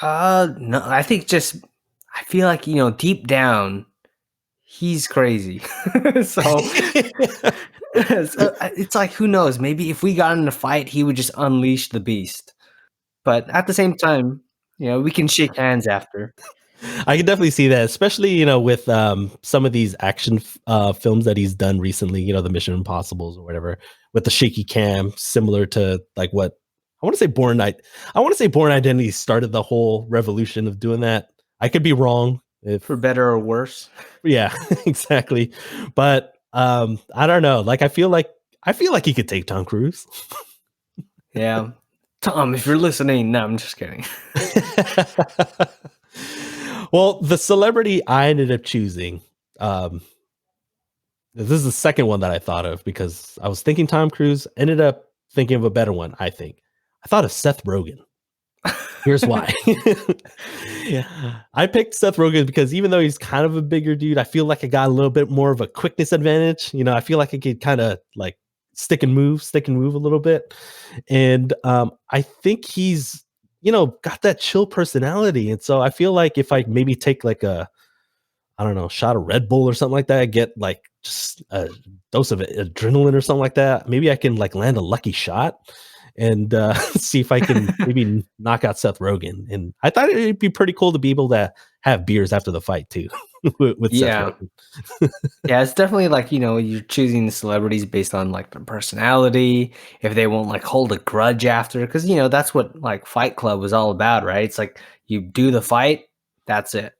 No, I think I feel like, deep down, he's crazy. So it's like, who knows? Maybe if we got in a fight, he would just unleash the beast. But at the same time, we can shake hands after. I can definitely see that, especially with some of these action films that he's done recently. The Mission Impossibles or whatever, with the shaky cam, similar to what I want to say. Born Identity started the whole revolution of doing that. I could be wrong, for better or worse. Yeah, exactly. But I don't know. I feel like he could take Tom Cruise. Yeah, Tom, if you're listening, no, I'm just kidding. Well, the celebrity I ended up choosing, this is the second one that I thought of because I was thinking Tom Cruise, ended up thinking of a better one, I think. I thought of Seth Rogen. Here's why. Yeah. I picked Seth Rogen because even though he's kind of a bigger dude, I feel like I got a little bit more of a quickness advantage. I feel like I could kind of stick and move a little bit. And I think he's got that chill personality. And so I feel like if I maybe take a shot of Red Bull or something like that, get just a dose of adrenaline or something like that, maybe I can land a lucky shot and see if I can maybe knock out Seth Rogen. And I thought it'd be pretty cool to be able to have beers after the fight too. with Seth Rogen. Yeah, it's definitely you're choosing the celebrities based on their personality, if they won't hold a grudge after, because that's what Fight Club was all about, right? It's you do the fight, that's it.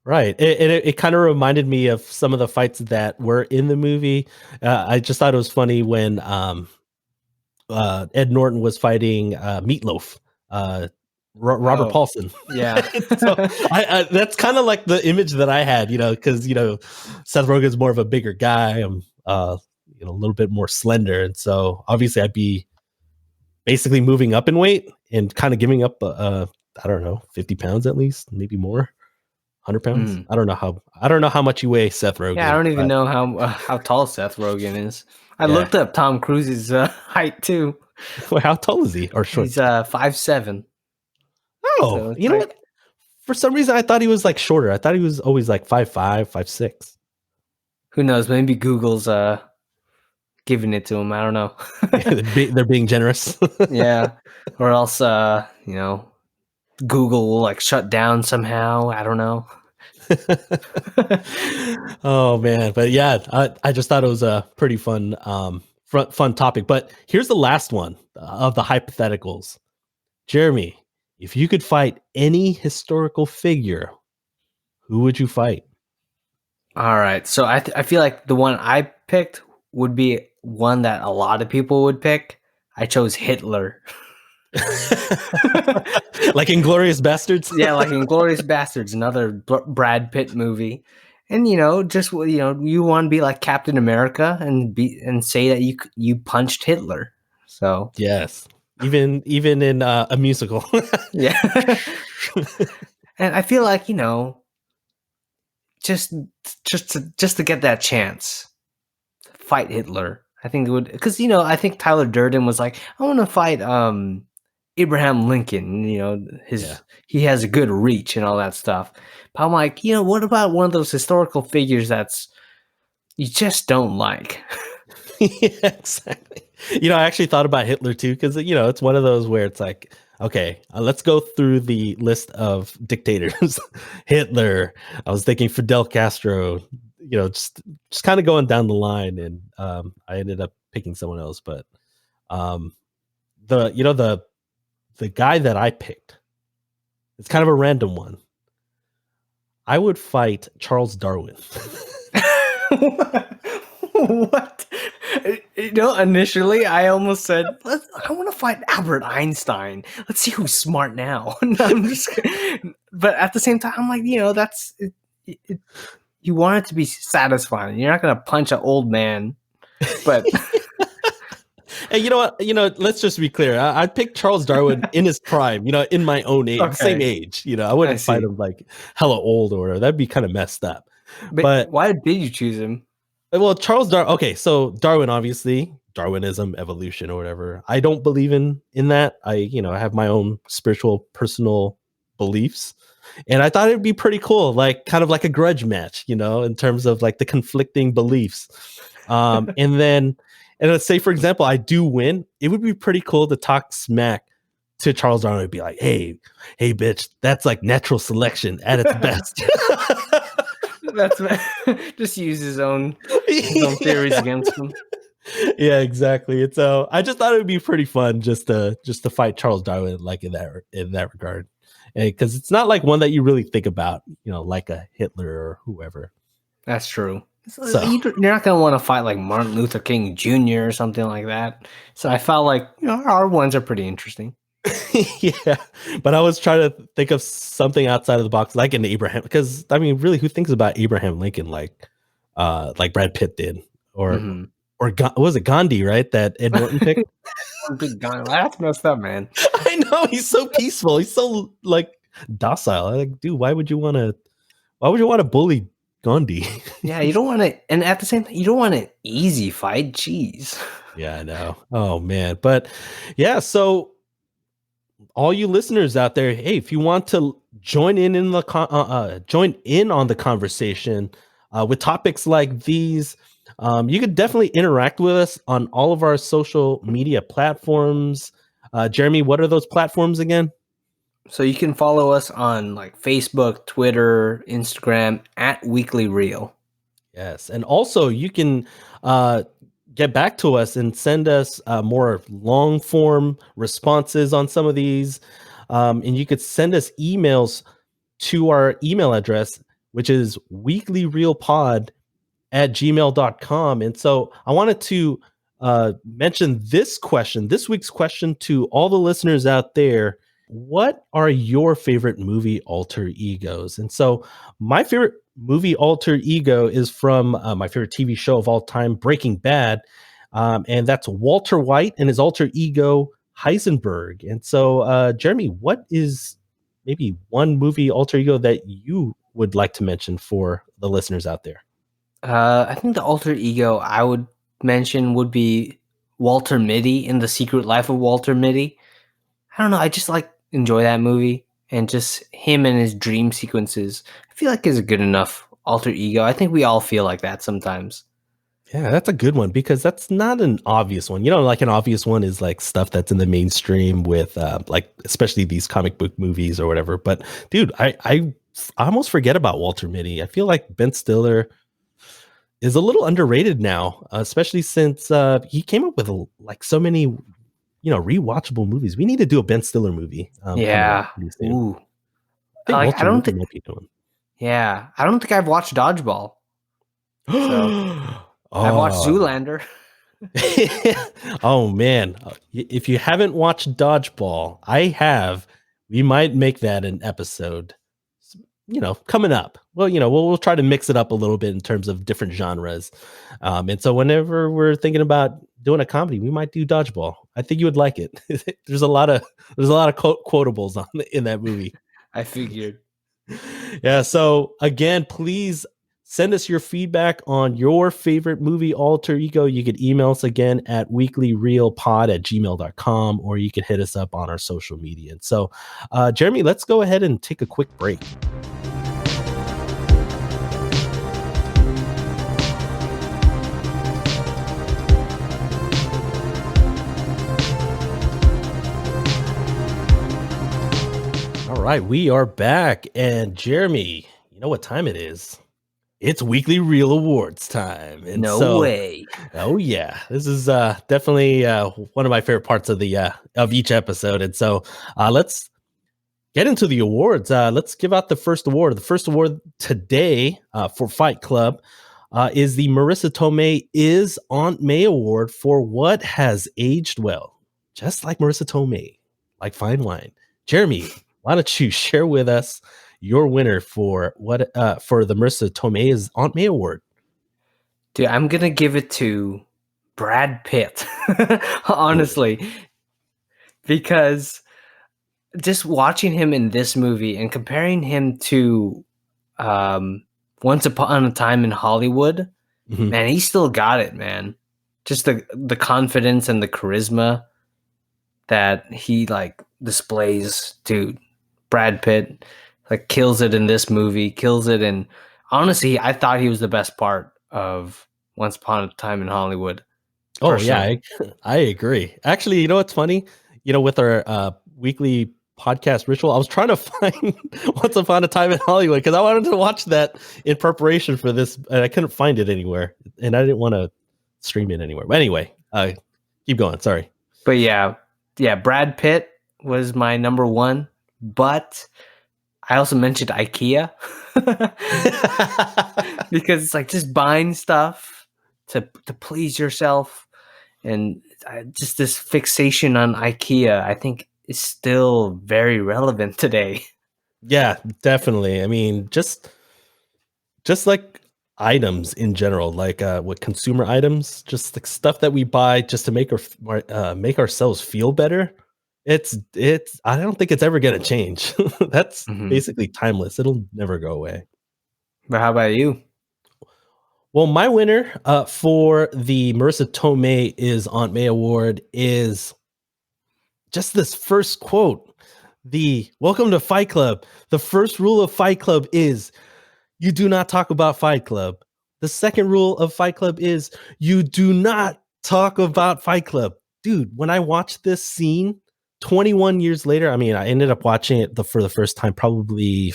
Right. It kind of reminded me of some of the fights that were in the movie. I just thought it was funny when Ed Norton was fighting Meatloaf, Robert Paulson. Yeah. So that's kind of the image that I had, because Seth Rogen's more of a bigger guy. I'm a little bit more slender, and so obviously I'd be basically moving up in weight and kind of giving up I don't know, 50 pounds at least, maybe more. 100 pounds. Mm. I don't know how much you weigh, Seth Rogen. Yeah, I don't even but know how tall Seth Rogen is. I Yeah. looked up Tom Cruise's height too. Wait, how tall is he? Or short? He's 5'7". Oh, So it's you know like- what? For some reason, I thought he was like shorter. I thought he was always like 5'5", 5'6". Who knows? Maybe Google's giving it to him. I don't know. They're being generous. Yeah, or else Google will like shut down somehow. I don't know. Oh man, but yeah, I just thought it was a pretty fun fun topic. But here's the last one of the hypotheticals. Jeremy, if you could fight any historical figure, who would you fight? All right, so I feel like the one I picked would be one that a lot of people would pick. I chose Hitler. Like Inglorious Bastards? Yeah, like Inglourious Bastards, another Brad Pitt movie. And just you want to be like Captain America and say that you punched Hitler. So Yes. Even in a musical. yeah. And I feel like, just to get that chance to fight Hitler. I think it would, because I think Tyler Durden was like, I want to fight Abraham Lincoln. He has a good reach and all that stuff. But I'm like, what about one of those historical figures that's you just don't like? Yeah, exactly. I actually thought about Hitler too, because it's one of those where it's like, okay, let's go through the list of dictators. Hitler. I was thinking Fidel Castro. Just kind of going down the line, and I ended up picking someone else. But the guy that I picked, it's kind of a random one. I would fight Charles Darwin. What? Initially I almost said, I want to fight Albert Einstein. Let's see who's smart now. No, I'm just kidding. But at the same time, I'm like, that's it, you want it to be satisfying. You're not going to punch an old man, but And you know what? Let's just be clear. I'd pick Charles Darwin in his prime, in my own age, Okay. same age. I wouldn't fight him like hella old or whatever. That'd be kind of messed up. But why did you choose him? Well, Charles Darwin. Okay, so Darwin, obviously, Darwinism, evolution, or whatever. I don't believe in that. I have my own spiritual, personal beliefs, and I thought it'd be pretty cool, like kind of like a grudge match, in terms of like the conflicting beliefs. And let's say, for example, I do win. It would be pretty cool to talk smack to Charles Darwin and be like, "Hey, bitch, that's like natural selection at its best." That's just use his own theories against him. Yeah, exactly. And so I just thought it would be pretty fun just to fight Charles Darwin like in that regard, because it's not like one that you really think about, like a Hitler or whoever. That's true. So You're not gonna want to fight like Martin Luther King Jr. or something like that. So I felt like our ones are pretty interesting. yeah, but I was trying to think of something outside of the box, like an Abraham, because I mean, really, who thinks about Abraham Lincoln like Brad Pitt did, or was it Gandhi, right? That Ed Norton picked. Big Gandhi, that's messed up, man. I know, he's so peaceful. He's so like docile. I'm like, dude, why would you want to bully Gandhi? Yeah, you don't want to, and at the same time, you don't want an easy fight. Jeez. Yeah, I know. Oh man, but yeah, so. All you listeners out there, hey, if you want to join in on the conversation with topics like these, you could definitely interact with us on all of our social media platforms. Jeremy, what are those platforms again? So you can follow us on like Facebook, Twitter, Instagram at Weekly Reel. Yes, and also you can get back to us and send us more long form responses on some of these. And you could send us emails to our email address, which is weeklyreelpod@gmail.com. And so I wanted to mention this week's question to all the listeners out there. What are your favorite movie alter egos? And so my favorite movie alter ego is from my favorite TV show of all time, Breaking Bad. And that's Walter White and his alter ego, Heisenberg. And so, Jeremy, what is maybe one movie alter ego that you would like to mention for the listeners out there? I think the alter ego I would mention would be Walter Mitty in The Secret Life of Walter Mitty. I don't know. I just enjoy that movie, and just him and his dream sequences. I feel like is a good enough alter ego. I think we all feel like that sometimes. Yeah, that's a good one because that's not an obvious one. Like an obvious one is like stuff that's in the mainstream with like especially these comic book movies or whatever. But dude, I almost forget about Walter Mitty. I feel like Ben Stiller is a little underrated now, especially since he came up with like so many rewatchable movies. We need to do a Ben Stiller movie. Yeah. Ooh. I Walter don't Mitty think. might be doing. Yeah, I don't think I've watched Dodgeball. I've watched Zoolander. Oh man, if you haven't watched Dodgeball, I have. We might make that an episode, coming up. Well, we'll try to mix it up a little bit in terms of different genres. And so whenever we're thinking about doing a comedy, we might do Dodgeball. I think you would like it. There's a lot of quotables in that movie. I figured. Yeah. So again, please send us your feedback on your favorite movie alter ego. You could email us again at weeklyreelpod@gmail.com, or you could hit us up on our social media. And so, Jeremy, let's go ahead and take a quick break. All right, we are back. And Jeremy, you know what time it is? It's Weekly Reel Awards time. And no way. Oh yeah. This is definitely one of my favorite parts of the of each episode. And so let's get into the awards. Let's give out the first award. The first award today for Fight Club is the Marissa Tomei is Aunt May Award for what has aged well. Just like Marissa Tomei, like fine wine. Jeremy, why don't you share with us your winner for what for the Marissa Tomei's Aunt May Award? Dude, I'm gonna give it to Brad Pitt, honestly, because just watching him in this movie and comparing him to Once Upon a Time in Hollywood, man, he still got it, man. Just the confidence and the charisma that he displays, dude. Brad Pitt kills it in this movie, kills it. And honestly, I thought he was the best part of Once Upon a Time in Hollywood. Personally. Yeah, I agree. Actually, you know what's funny? With our weekly podcast ritual, I was trying to find Once Upon a Time in Hollywood because I wanted to watch that in preparation for this, and I couldn't find it anywhere, and I didn't want to stream it anywhere. But anyway, keep going. Sorry. But yeah, Brad Pitt was my number one, but I also mentioned IKEA because it's just buying stuff to please yourself, and just this fixation on IKEA, I think, is still very relevant today. Yeah, definitely. I mean, just like items in general, with consumer items, just like stuff that we buy just to make ourselves feel better. It's I don't think it's ever going to change. That's basically timeless. It'll never go away. But how about you? Well, my winner for the Marissa Tomei is Aunt May Award is just this first quote. The welcome to Fight Club. The first rule of Fight Club is you do not talk about Fight Club. The second rule of Fight Club is you do not talk about Fight Club. Dude, when I watched this scene 21 years later, I mean, I ended up watching it for the first time, probably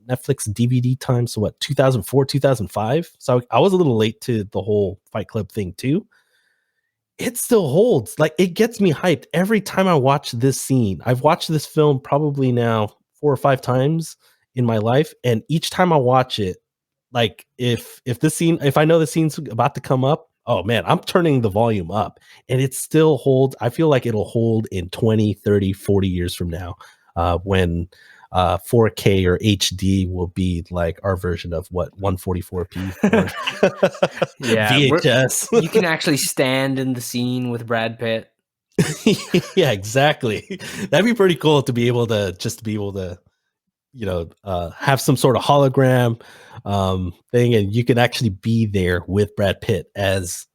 Netflix DVD time. So 2004, 2005. So I was a little late to the whole Fight Club thing too. It still holds. It gets me hyped every time I watch this scene. I've watched this film probably now 4 or 5 times in my life. And each time I watch it, if I know the scene's about to come up, oh man, I'm turning the volume up, and it still holds. I feel like it'll hold in 20, 30, 40 years from now, when 4K or HD will be like our version of 144p. Yeah, VHS. You can actually stand in the scene with Brad Pitt. Yeah, exactly. That'd be pretty cool to be able to have some sort of hologram thing, and you can actually be there with Brad Pitt as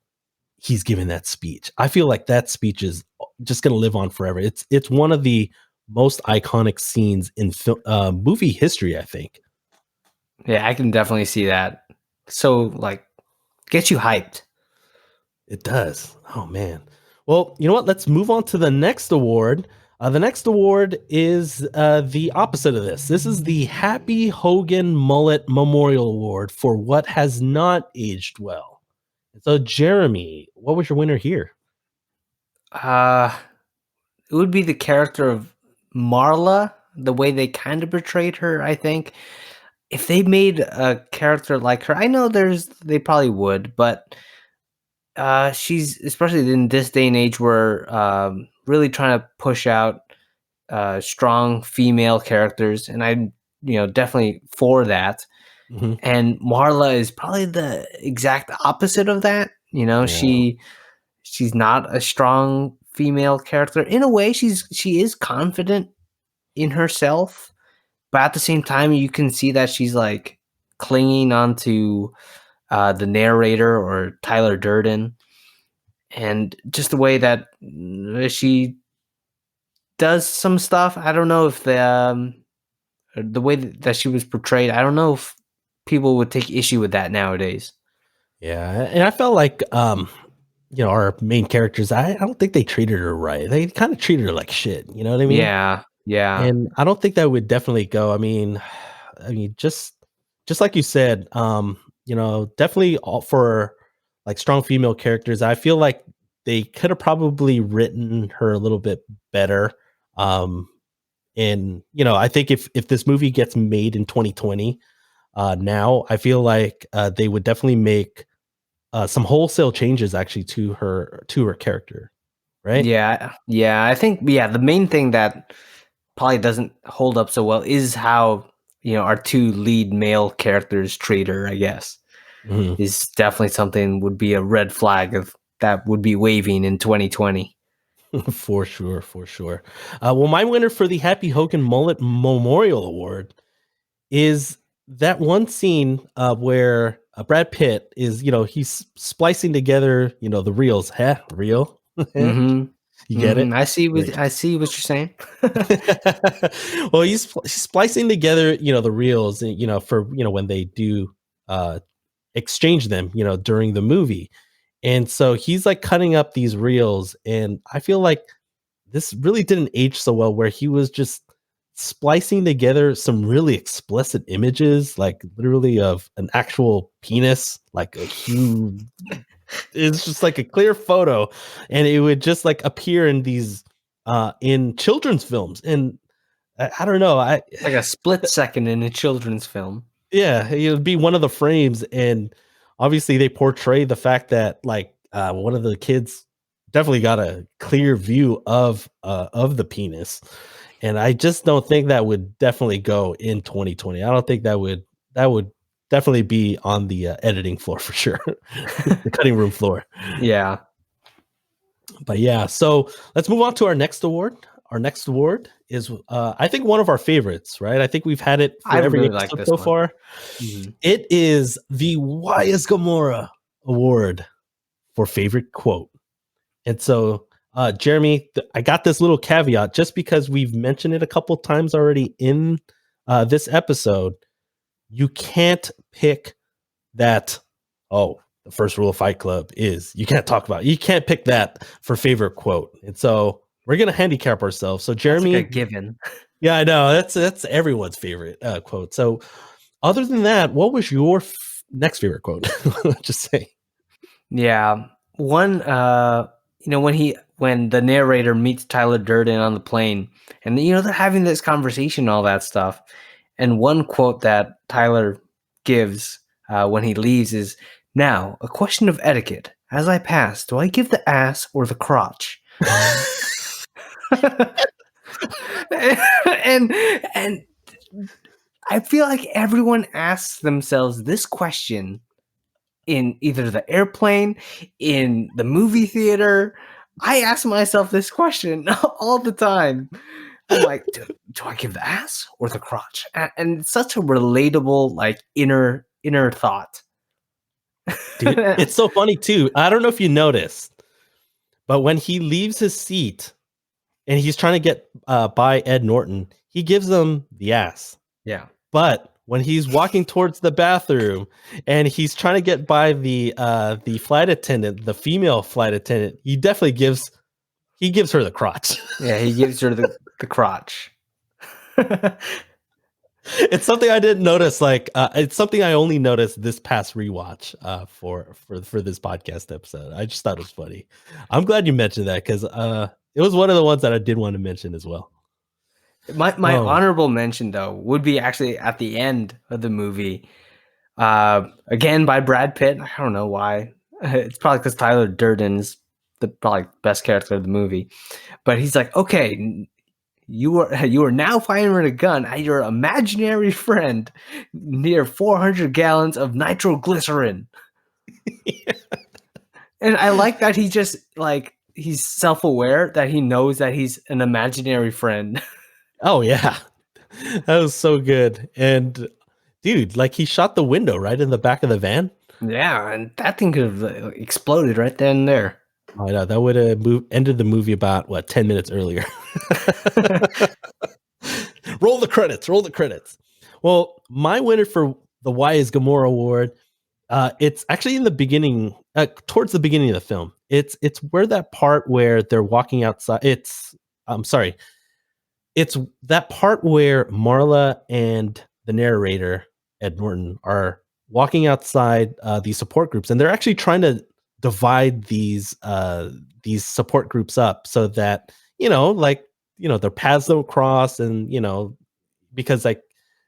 he's giving that speech. I feel like that speech is just going to live on forever. It's one of the most iconic scenes in movie history, I think. Yeah, I can definitely see that. So like, gets you hyped. It does. Oh man. Well, you know what? Let's move on to the next award. The next award is the opposite of this. This is the Happy Hogan Mullet Memorial Award for what has not aged well. So, Jeremy, what was your winner here? It would be the character of Marla, the way they kind of portrayed her, I think. If they made a character like her, I know they probably would, but she's, especially in this day and age, where really trying to push out strong female characters, and I'm definitely for that. Mhm. And Marla is probably the exact opposite of that. Yeah. She's not a strong female character. In a way, she is confident in herself, but at the same time, you can see that she's like clinging onto the narrator or Tyler Durden, and just the way that she does some stuff. I don't know if the way that she was portrayed, I don't know if people would take issue with that nowadays. Yeah, and I felt like our main characters, I don't think they treated her right. They kind of treated her like shit, you know what I mean? Yeah. And I don't think that would definitely go. I mean, just like you said, definitely all for like strong female characters. I feel like they could have probably written her a little bit better. And I think if this movie gets made in 2020, now I feel like they would definitely make some wholesale changes actually to her character, right? Yeah. I think the main thing that probably doesn't hold up so well is how our two lead male characters treat her. I guess Mhm. is definitely something would be a red flag of that would be waving in 2020. For sure, for sure. Well, my winner for the Happy Hogan Mullet Memorial Award is that one scene where Brad Pitt is, he's splicing together, the reels. Huh? Real? Mm-hmm. You get it? I see Great. I see what you're saying. Well, he's splicing together, the reels, for when they do exchange them, during the movie. And so he's like cutting up these reels, and I feel like this really didn't age so well, where he was just splicing together some really explicit images, like literally of an actual penis, like a huge, it's just like a clear photo, and it would just like appear in these in children's films. And I don't know, Like a split second in a children's film. yeah, it would be one of the frames, and obviously they portray the fact that like one of the kids definitely got a clear view of the penis, and I just don't think that would definitely go in 2020. I don't think that would definitely be on the editing floor for sure, the cutting room floor. Yeah. But yeah, so let's move on to our next award. Our next award is, I think, one of our favorites, right? I think we've had it for I every really like episode this so one. far. Mhm. It is the Why is Gamora Award for favorite quote. And so, Jeremy, I got this little caveat just because we've mentioned it a couple times already in this episode. You can't pick that. Oh, the first rule of Fight Club is you can't talk about it. You can't pick that for favorite quote. And so we're gonna handicap ourselves. So Jeremy, That's like a given. yeah, I know that's everyone's favorite quote. So other than that, what was your next favorite quote? Just say. Yeah. One when the narrator meets Tyler Durden on the plane, and they're having this conversation and all that stuff. And one quote that Tyler gives when he leaves is, "Now, a question of etiquette. As I pass, do I give the ass or the crotch?" and I feel like everyone asks themselves this question in either the airplane, in the movie theater. I ask myself this question all the time. I'm like, do I give the ass or the crotch? And it's such a relatable, like inner thought. Dude, it's so funny too. I don't know if you noticed, but when he leaves his seat and he's trying to get by Ed Norton, he gives him the ass. Yeah. But when he's walking towards the bathroom and he's trying to get by the flight attendant, the female flight attendant, he definitely gives her the crotch. Yeah, he gives her the crotch. It's something I didn't notice. Like, it's something I only noticed this past rewatch for this podcast episode. I just thought it was funny. I'm glad you mentioned that because it was one of the ones that I did want to mention as well. My honorable mention though would be actually at the end of the movie, again by Brad Pitt. I don't know why. It's probably because Tyler Durden's the probably best character of the movie, but he's like, okay, you are now firing a gun at your imaginary friend near 400 gallons of nitroglycerin. Yeah. And I like that he just like he's self-aware that he knows that he's an imaginary friend. Oh yeah, that was so good. And dude, like he shot the window right in the back of the van. Yeah, and that thing could have exploded right then and there. I know that would have ended the movie about 10 minutes earlier. Roll the credits. Well, my winner for the Why is Gamora award, it's actually in the beginning, towards the beginning of the film. It's where that part where they're walking outside. It's that part where Marla and the narrator, Ed Norton, are walking outside these support groups, and they're actually trying to divide these support groups up so that, their paths don't cross, and, because like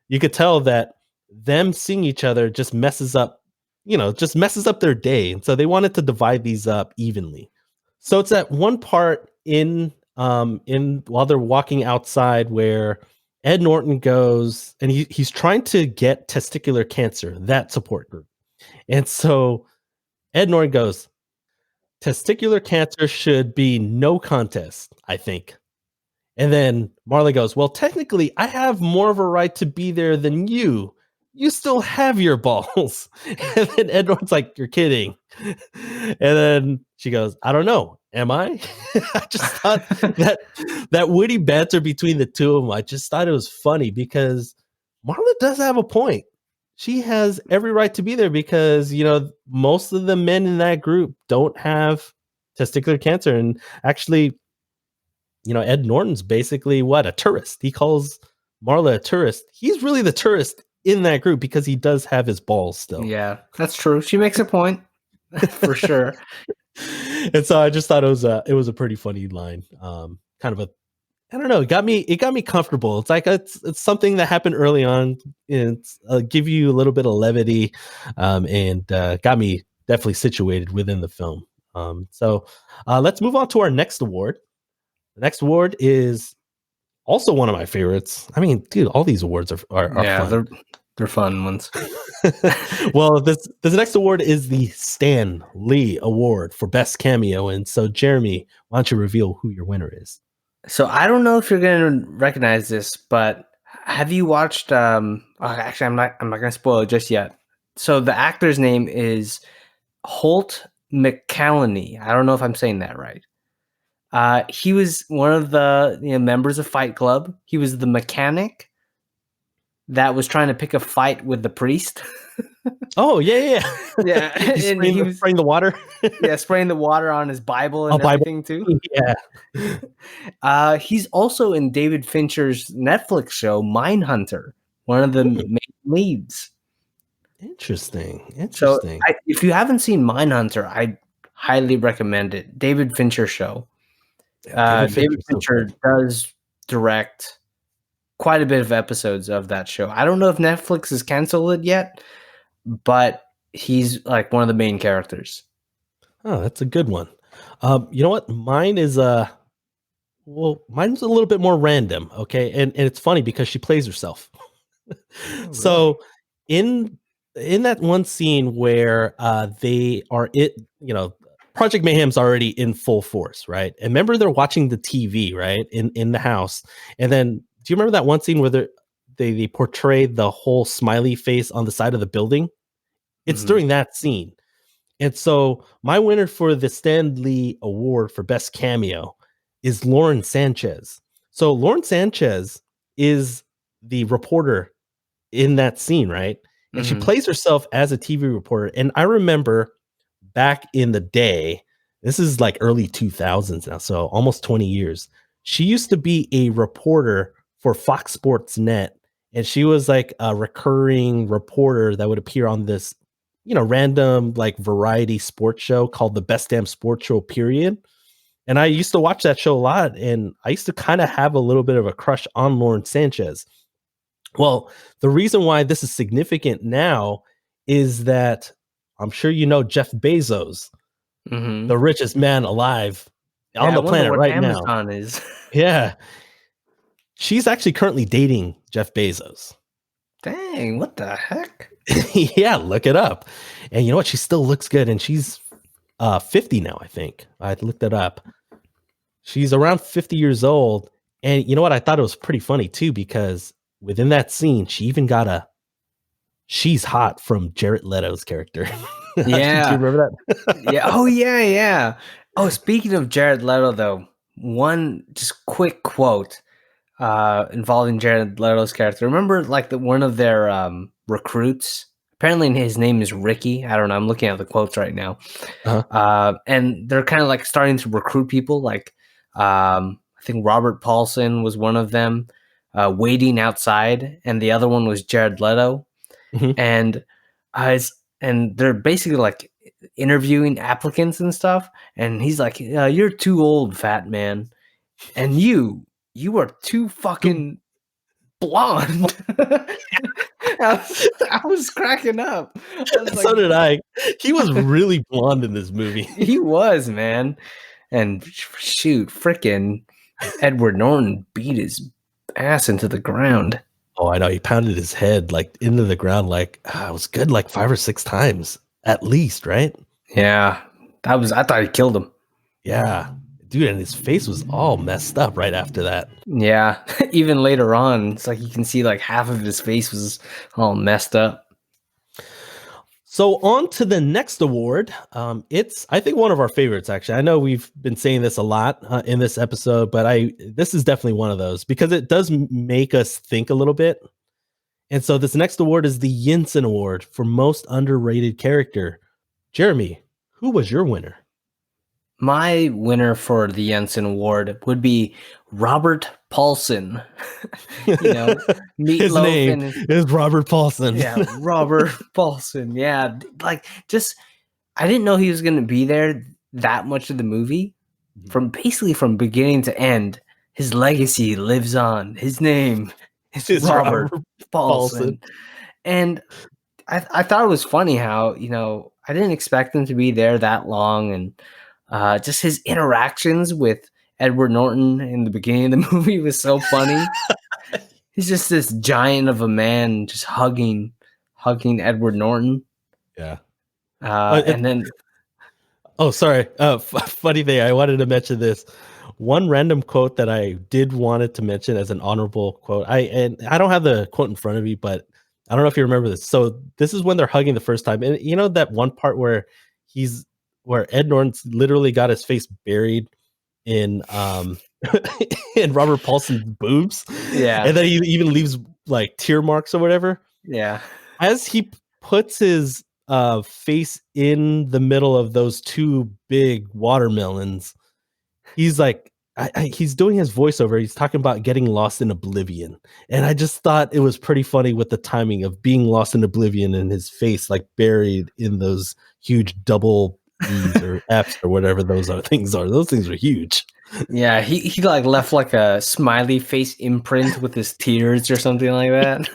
you could tell that them seeing each other just messes up their day. And so they wanted to divide these up evenly. So it's that one part in while they're walking outside where Ed Norton goes and he's trying to get testicular cancer, that support group. And so Ed Norton goes, testicular cancer should be no contest, I think. And then Marley goes, well, technically, I have more of a right to be there than you. You still have your balls. And then Ed Norton's like, you're kidding. And then she goes, I don't know. Am I? I just thought that witty banter between the two of them, I just thought it was funny because Marla does have a point. She has every right to be there because, most of the men in that group don't have testicular cancer. And actually, Ed Norton's basically a tourist. He calls Marla a tourist. He's really the tourist in that group because he does have his balls still. Yeah, that's true. She makes a point for sure. And so I just thought it was a pretty funny line. Kind of I don't know. It got me comfortable. It's like it's something that happened early on. It's give you a little bit of levity, and got me definitely situated within the film. So let's move on to our next award. The next award is also one of my favorites. I mean, dude, all these awards are fun. They're fun ones. Well, this next award is the Stan Lee Award for Best Cameo. And so, Jeremy, why don't you reveal who your winner is? So I don't know if you're going to recognize this, but have you watched? Actually, I'm not going to spoil it just yet. So the actor's name is Holt Mcalleny. I don't know if I'm saying that right. He was one of the members of Fight Club. He was the mechanic that was trying to pick a fight with the priest. Oh, yeah. He was spraying the water. Yeah, spraying the water on his Bible and everything too. Yeah. He's also in David Fincher's Netflix show Mindhunter, one of the main leads. Interesting. So if you haven't seen Mindhunter, I highly recommend it. David Fincher show. David Fincher does direct quite a bit of episodes of that show. I don't know if Netflix has canceled it yet, but he's like one of the main characters. Oh, that's a good one. You know what? Mine is mine's a little bit more random. Okay, and it's funny because she plays herself. Really? So in that one scene where they are Project Mayhem's already in full force, right? And remember, they're watching the TV, right, in the house. And then, do you remember that one scene where they portrayed the whole smiley face on the side of the building? It's Mhm. during that scene. And so, my winner for the Stan Lee Award for Best Cameo is Lauren Sanchez. So, Lauren Sanchez is the reporter in that scene, right? And she Mhm. plays herself as a TV reporter. And I remember back in the day, this is like early 2000s now, so almost 20 years. She used to be a reporter for Fox Sports Net, and she was like a recurring reporter that would appear on this, random like variety sports show called the Best Damn Sports Show period. And I used to watch that show a lot, and I used to kind of have a little bit of a crush on Lauren Sanchez. Well, the reason why this is significant now is that I'm sure you know Jeff Bezos, Mhm. the richest man alive on Yeah, I the wonder planet what right now. Amazon is. Yeah. She's actually currently dating Jeff Bezos. Dang, what the heck? Yeah, look it up. And you know what? She still looks good. And she's 50 now, I think. I looked it up. She's around 50 years old. And you know what? I thought it was pretty funny too, because within that scene, she even got a "she's hot" from Jared Leto's character. Do you Yeah. remember that? Yeah. Oh, yeah, yeah. Oh, speaking of Jared Leto, though, one just quick quote involving Jared Leto's character. Remember, like one of their recruits. Apparently, his name is Ricky. I don't know. I'm looking at the quotes right now, Uh-huh. and they're kind of like starting to recruit people. Like, I think Robert Paulson was one of them, waiting outside, and the other one was Jared Leto, Mhm. and and they're basically like interviewing applicants and stuff. And he's like, "You're too old, fat man, and you are too fucking blonde." I was cracking up. I was like, So did I. He was really blonde in this movie. he was, man. And shoot, freaking Edward Norton beat his ass into the ground. Oh, I know. He pounded his head like into the ground. Like, it was good, like 5 or 6 times at least, right? Yeah, I thought he killed him. Yeah, dude. And his face was all messed up right after that. Yeah, even later on, it's like you can see like half of his face was all messed up. So on to the next award. It's, I think, one of our favorites. Actually, I know we've been saying this a lot in this episode, but this is definitely one of those because it does make us think a little bit. And so this next award is the Yinsen Award for Most Underrated Character. Jeremy, who was your winner? My winner for the Jensen Award would be Robert Paulson. His Meatloaf name is Robert Paulson. Yeah, Robert Paulson. Yeah, like just I didn't know he was going to be there that much of the movie. From beginning to end, his legacy lives on. His name is Robert Paulson. And I thought it was funny how, I didn't expect him to be there that long, and just his interactions with Edward Norton in the beginning of the movie was so funny. He's just this giant of a man just hugging Edward Norton. Yeah. And then oh, sorry. Funny thing, I wanted to mention this. One random quote that I did wanted to mention as an honorable quote. I don't have the quote in front of me, but I don't know if you remember this. So this is when they're hugging the first time, and you know that one part where Ed Norton's literally got his face buried in in Robert Paulson's boobs. Yeah. And then he even leaves like tear marks or whatever. Yeah. As he puts his face in the middle of those two big watermelons, he's like, he's doing his voiceover. He's talking about getting lost in oblivion. And I just thought it was pretty funny with the timing of being lost in oblivion and his face like buried in those huge double E's or F's or whatever those things are. Those things are huge. Yeah, he like left like a smiley face imprint with his tears or something like that.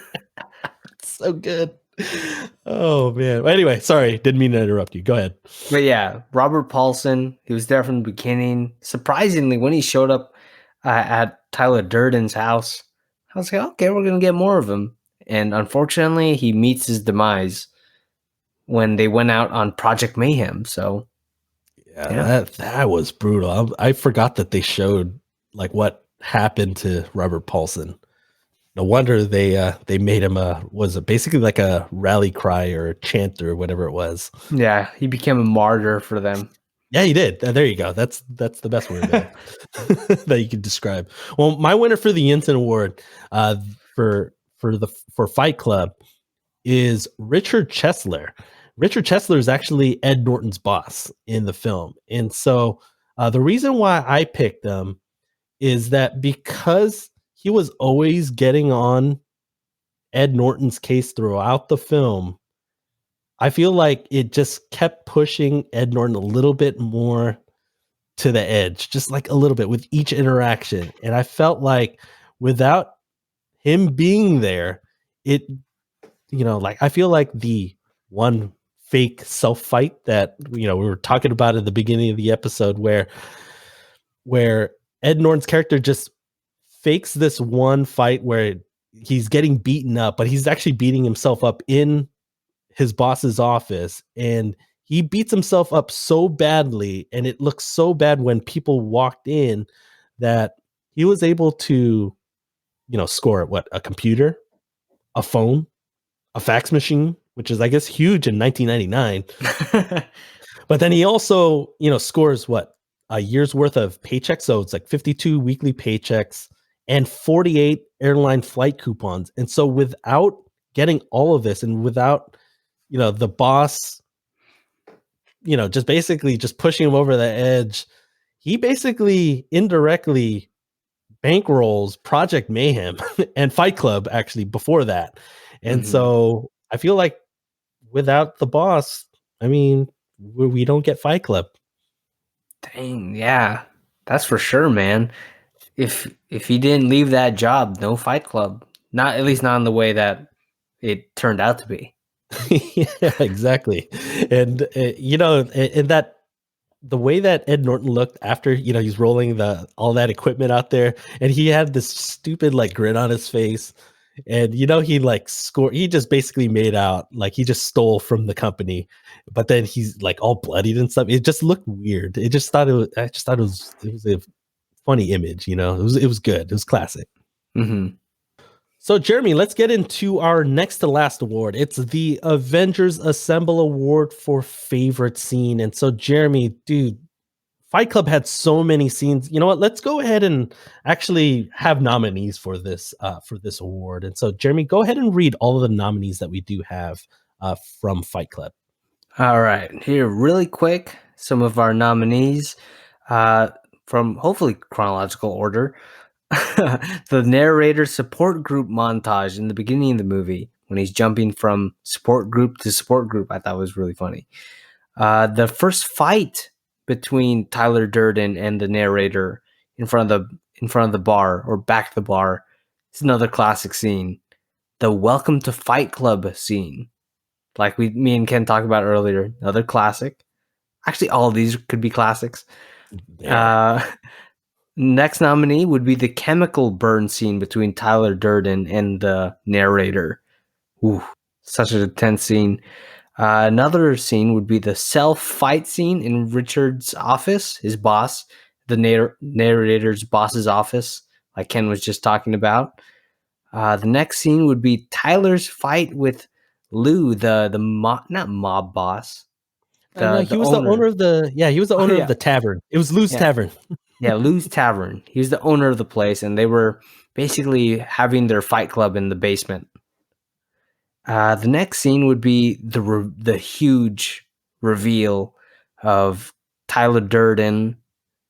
So good. Oh man. Anyway, sorry, didn't mean to interrupt you. Go ahead. But yeah, Robert Paulson, he was there from the beginning. Surprisingly, when he showed up at Tyler Durden's house, I was like, okay, we're gonna get more of him. And unfortunately, he meets his demise when they went out on Project Mayhem. So Yeah, that was brutal. I forgot that they showed like what happened to Robert Paulson. No wonder they made him was it basically like a rally cry or a chant or whatever it was. Yeah, he became a martyr for them. Yeah, he did. There you go. That's the best word that you could describe. Well, my winner for the Yinsen Award for Fight Club is Richard Chesler. Richard Chesler is actually Ed Norton's boss in the film, and so the reason why I picked him is that because he was always getting on Ed Norton's case throughout the film, I feel like it just kept pushing Ed Norton a little bit more to the edge, just like a little bit with each interaction. And I felt like without him being there, it, like I feel like the one fake self fight that, we were talking about at the beginning of the episode where Ed Norton's character just fakes this one fight where he's getting beaten up, but he's actually beating himself up in his boss's office, and he beats himself up so badly, and it looks so bad when people walked in that he was able to, score a computer, a phone, a fax machine, which is I guess huge in 1999. But then he also, scores a year's worth of paychecks, so it's like 52 weekly paychecks and 48 airline flight coupons. And so without getting all of this and without the boss, just basically just pushing him over the edge, he basically indirectly bankrolls Project Mayhem and Fight Club actually before that. And so I feel like without the boss, I mean, we don't get Fight Club. Dang, yeah, that's for sure, man. If he didn't leave that job, no Fight Club. Not at least not in the way that it turned out to be. Yeah, exactly. And and that the way that Ed Norton looked after he's rolling all that equipment out there, and he had this stupid like grin on his face, and he like he just basically made out like he just stole from the company, but then he's like all bloodied and stuff. It just looked weird. I just thought it was a funny image. It was good. It was classic. So, Jeremy, let's get into our next to last award. It's the Avengers Assemble Award for favorite scene. And so, Jeremy, dude, Fight Club had so many scenes. You know what? Let's go ahead and actually have nominees for this award. And so, Jeremy, go ahead and read all of the nominees that we do have from Fight Club. All right, here really quick, some of our nominees from hopefully chronological order. The narrator support group montage in the beginning of the movie when he's jumping from support group to support group, I thought was really funny. The first fight between Tyler Durden and the narrator in front of the bar or back of the bar. It's another classic scene. The welcome to Fight Club scene, like me and Ken talked about earlier, another classic. Actually, all of these could be classics. Yeah. Next nominee would be the chemical burn scene between Tyler Durden and the narrator. Ooh, such an intense scene. Another scene would be the self-fight scene in Richard's office, his boss, the narrator's boss's office, like Ken was just talking about. The next scene would be Tyler's fight with Lou, not mob boss. He was the owner of the tavern. It was Lou's Tavern. Yeah, Lou's Tavern. He was the owner of the place, and they were basically having their fight club in the basement. The next scene would be the huge reveal of Tyler Durden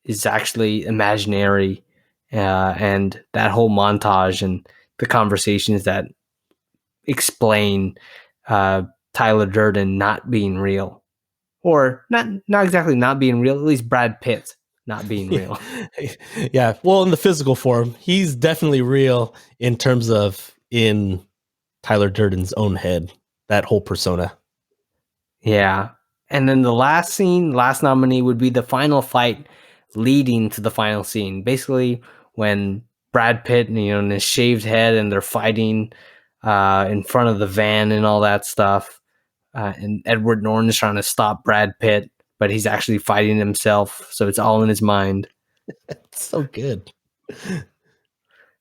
is actually imaginary, and that whole montage and the conversations that explain Tyler Durden not being real, or not exactly not being real. At least Brad Pitt not being real. Yeah, well, in the physical form, he's definitely real in terms of in Tyler Durden's own head, that whole persona. Yeah. And then the last nominee would be the final fight leading to the final scene. Basically, when Brad Pitt, and his shaved head, and they're fighting in front of the van and all that stuff. And Edward Norton is trying to stop Brad Pitt, but he's actually fighting himself. So it's all in his mind. It's so good.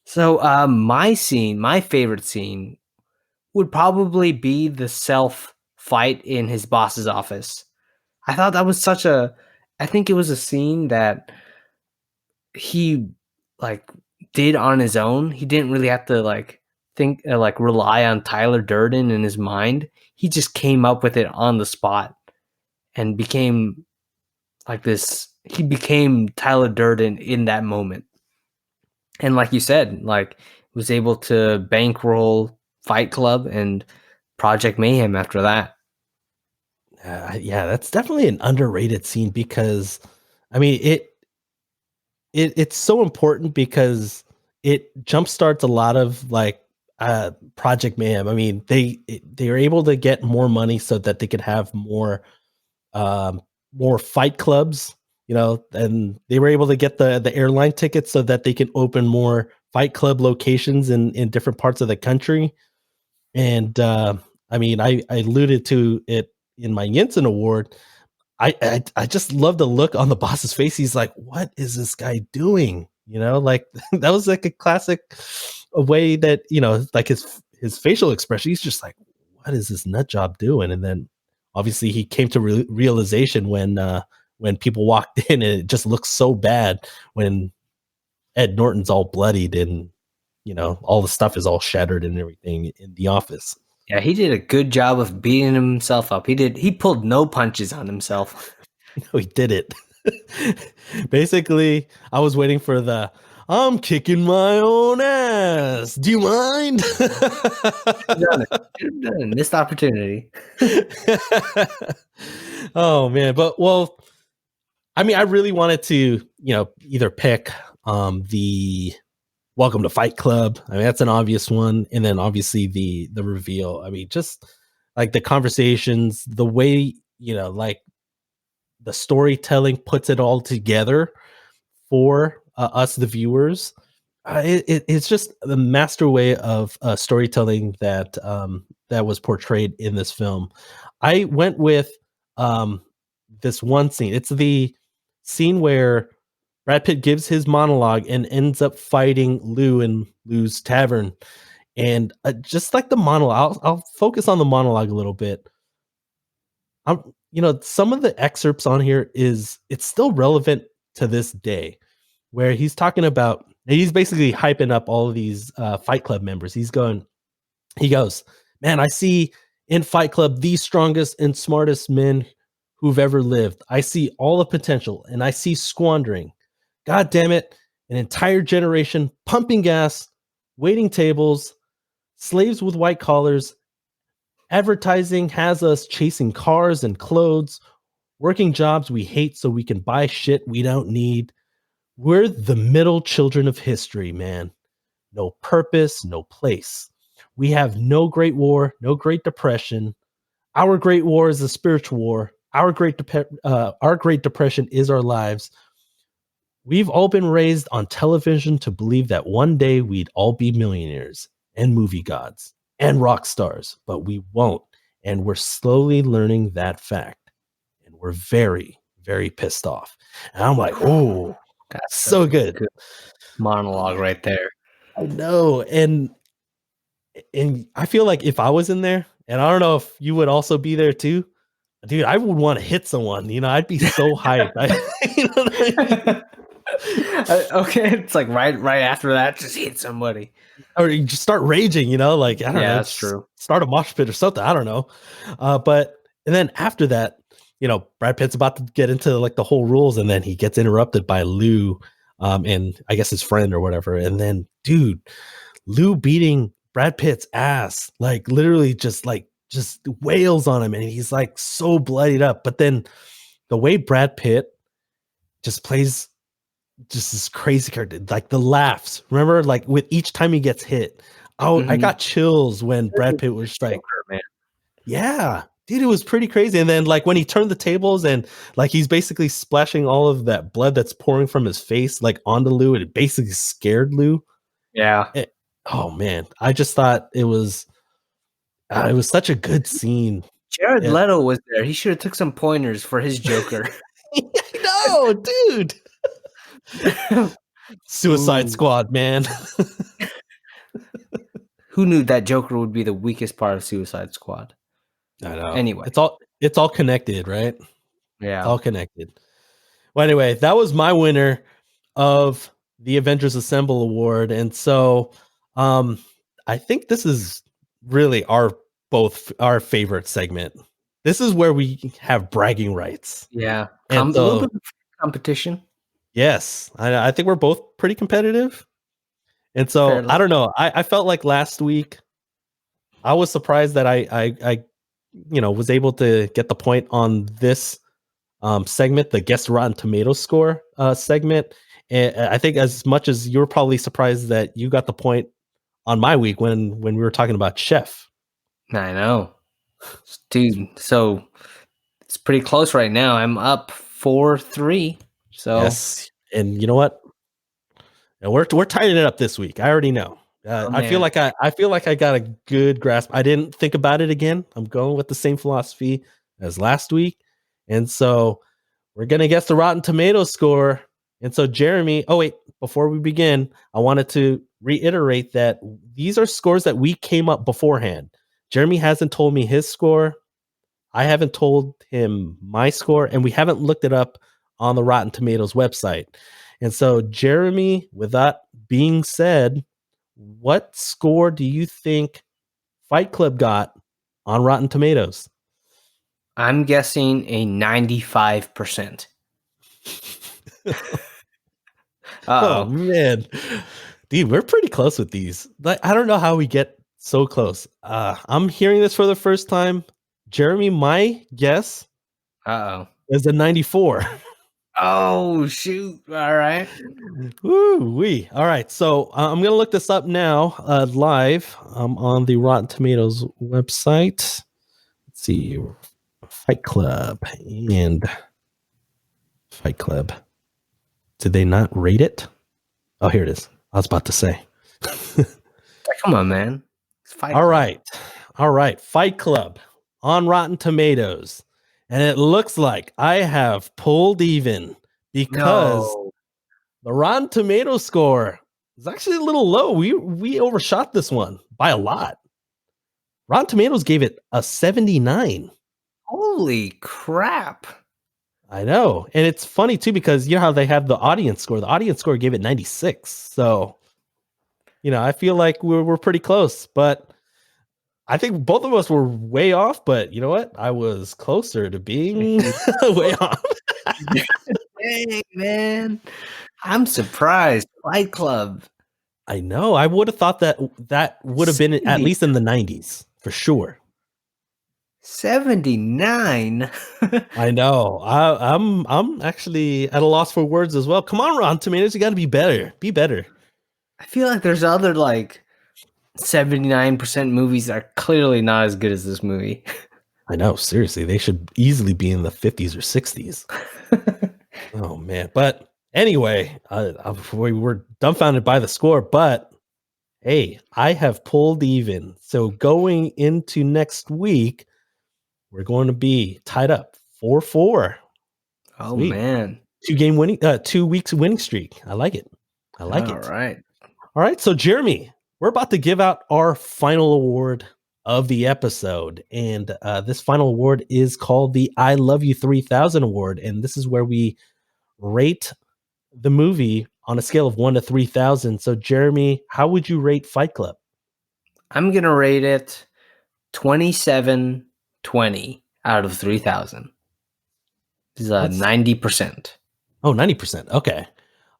So my favorite scene would probably be the self fight in his boss's office. I thought that was I think it was a scene that he like did on his own. He didn't really have to rely on Tyler Durden in his mind. He just came up with it on the spot and became like this. He became Tyler Durden in that moment. And like you said, like was able to bankroll Fight Club and Project Mayhem after that. Yeah, that's definitely an underrated scene because, I mean, it's so important because it jumpstarts a lot of like Project Mayhem. I mean, they are able to get more money so that they could have more fight clubs, you know, and they were able to get the airline tickets so that they can open more fight club locations in different parts of the country. And I mean, I alluded to it in my Yinsen Award. I just love the look on the boss's face. He's like, what is this guy doing? You know, like that was like a classic way that, you know, like his facial expression. He's just like, what is this nut job doing? And then obviously he came to realization when people walked in, and it just looks so bad when Ed Norton's all bloodied and, you know, all the stuff is all shattered and everything in the office. Yeah, he did a good job of beating himself up. He pulled no punches on himself. No, he did it. Basically, I was waiting for I'm kicking my own ass. Do you mind? Missed opportunity. Oh man, but well, I mean, I really wanted to, you know, either pick the Welcome to Fight Club. I mean, that's an obvious one. And then obviously the reveal. I mean, just like the conversations, the way, you know, like the storytelling puts it all together for us, the viewers. It's just the master way of storytelling that that was portrayed in this film. I went with this one scene. It's the scene where Brad Pitt gives his monologue and ends up fighting Lou in Lou's tavern. And just like the monologue, I'll focus on the monologue a little bit. You know, some of the excerpts on here it's still relevant to this day, where he's talking about, he's basically hyping up all of these Fight Club members. He goes, man, I see in Fight Club the strongest and smartest men who've ever lived. I see all the potential and I see squandering. God damn it. An entire generation pumping gas, waiting tables, slaves with white collars. Advertising has us chasing cars and clothes, working jobs we hate so we can buy shit we don't need. We're the middle children of history, man. No purpose, no place. We have no Great War, no Great Depression. Our Great War is a spiritual war. Our Great Depression is our lives. We've all been raised on television to believe that one day we'd all be millionaires and movie gods and rock stars, but we won't. And we're slowly learning that fact. And we're very, very pissed off. And I'm like, oh, that's so good. Monologue right there. I know. And I feel like if I was in there, and I don't know if you would also be there too, dude, I would want to hit someone. You know, I'd be so hyped. You know what I mean? Okay, it's like right after that, just hit somebody, or you just start raging. You know, like I don't know, that's true. Start a mosh pit or something. I don't know, but and then after that, you know, Brad Pitt's about to get into like the whole rules, and then he gets interrupted by Lou, and I guess his friend or whatever, and then dude, Lou beating Brad Pitt's ass, like literally just wails on him, and he's like so bloodied up. But then the way Brad Pitt just plays just this crazy character, like the laughs. Remember, like with each time he gets hit, I got chills when Brad Pitt was like, man. Yeah, dude, it was pretty crazy. And then like when he turned the tables and like he's basically splashing all of that blood that's pouring from his face like onto Lou, and it basically scared Lou. Yeah. Oh man, I just thought it was such a good scene. Jared Yeah. Leto was there. He should have took some pointers for his Joker. No, dude. Suicide Ooh. Squad, man. Who knew that Joker would be the weakest part of Suicide Squad? I know. Anyway. It's all connected, right? It's Yeah. all connected. Well, anyway, that was my winner of the Avengers Assemble Award. And so I think this is really our favorite segment. This is where we have bragging rights. Yeah. And A little bit of competition. Yes. I think we're both pretty competitive. And so Fairly. I don't know. I felt like last week I was surprised that I was able to get the point on this segment, the Guess Rotten Tomatoes score segment. And I think as much as you're probably surprised that you got the point on my week when we were talking about Chef. I know. Dude, so it's pretty close right now. I'm up 4-3. So yes. And you know what? And we're tying it up this week. I already know. I feel like I got a good grasp. I didn't think about it again. I'm going with the same philosophy as last week. And so we're going to guess the Rotten Tomatoes score. And so Jeremy, before we begin, I wanted to reiterate that these are scores that we came up beforehand. Jeremy hasn't told me his score. I haven't told him my score, and we haven't looked it up on the Rotten Tomatoes website. And so, Jeremy, with that being said, what score do you think Fight Club got on Rotten Tomatoes? I'm guessing a 95%. Oh, man. Dude, we're pretty close with these. Like, I don't know how we get so close. I'm hearing this for the first time. Jeremy, my guess is a 94. Oh, shoot. All right. Woo-wee. All right. So I'm going to look this up now live on the Rotten Tomatoes website. Let's see. Fight Club and Fight Club. Did they not rate it? Oh, here it is. I was about to say. Come on, man. All right. Fight Club on Rotten Tomatoes. And it looks like I have pulled even because the Rotten Tomatoes score is actually a little low. We overshot this one by a lot. Rotten Tomatoes gave it a 79. Holy crap. I know. And it's funny too, because you know how they have the audience score. The audience score gave it 96. So, I feel like we're pretty close, but I think both of us were way off, but you know what? I was closer to being way off. Dang, man. I'm surprised. Fight Club. I know. I would have thought that would have been at least in the 90s for sure. 79. I know. I'm actually at a loss for words as well. Come on, Rotten Tomatoes, you got to be better. Be better. I feel like there's other 79% movies that are clearly not as good as this movie. I know. Seriously, they should easily be in the 50s or 60s. Oh man. But anyway, we were dumbfounded by the score, but hey, I have pulled even. So going into next week, we're going to be tied up 4-4. Oh Sweet. man. 2 weeks winning streak. I like it. All right. So Jeremy, we're about to give out our final award of the episode. And this final award is called the I Love You 3000 Award. And this is where we rate the movie on a scale of 1 to 3,000. So Jeremy, how would you rate Fight Club? I'm going to rate it 2720 out of 3,000. This is 90%. Oh, 90%. Okay.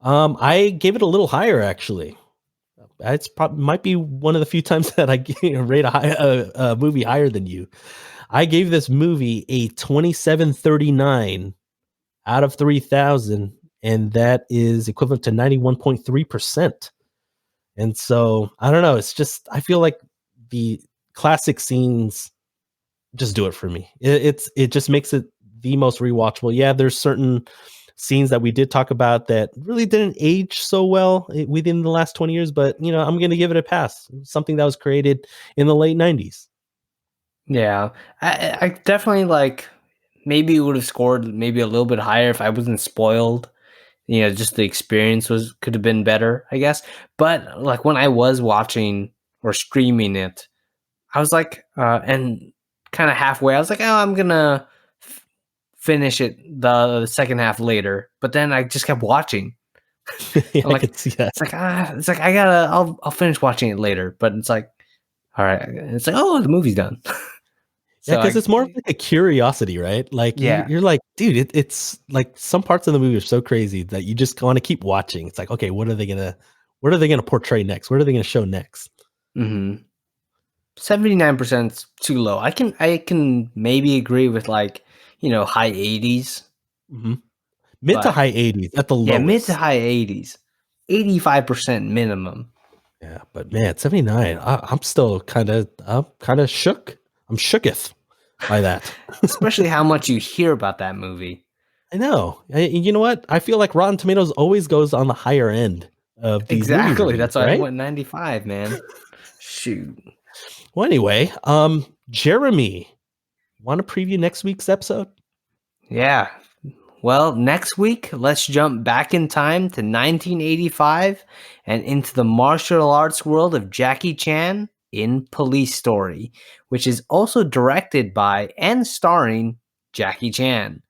I gave it a little higher, actually. It's probably might be one of the few times that I rate a movie higher than you. I gave this movie a 2739 out of 3,000, and that is equivalent to 91.3%. And so I don't know. It's just I feel like the classic scenes just do it for me. It just makes it the most rewatchable. Yeah, there's certain scenes that we did talk about that really didn't age so well within the last 20 years, but I'm going to give it a pass. Something that was created in the late 90s. Yeah, I definitely like. Maybe it would have scored maybe a little bit higher if I wasn't spoiled. Just the experience could have been better, I guess. But like when I was watching or streaming it, I was like, and kind of halfway, I was like, oh, I'm gonna finish it the second half later. But then I just kept watching. Yeah, I'm I like, can see that. it's like I'll finish watching it later. But it's like, all right, it's like, oh, the movie's done. Yeah, So because it's more of like a curiosity, right? Like yeah. you're like, dude, it's like some parts of the movie are so crazy that you just want to keep watching. It's like, okay, what are they gonna portray next? What are they gonna show next? 79% is too low. I can maybe agree with like high 80s, Hmm. Mid to but high 80s at the yeah, mid to lowest. high 80s, 85% minimum. Yeah, but man, 79. I'm kind of shook. I'm shooketh by that. Especially how much you hear about that movie. I know. You know what? I feel like Rotten Tomatoes always goes on the higher end of these movie Exactly. reviews, That's why I right? went 95, man. Shoot. Well, anyway, Jeremy, want to preview next week's episode? Yeah. Well, next week, let's jump back in time to 1985 and into the martial arts world of Jackie Chan in Police Story, which is also directed by and starring Jackie Chan.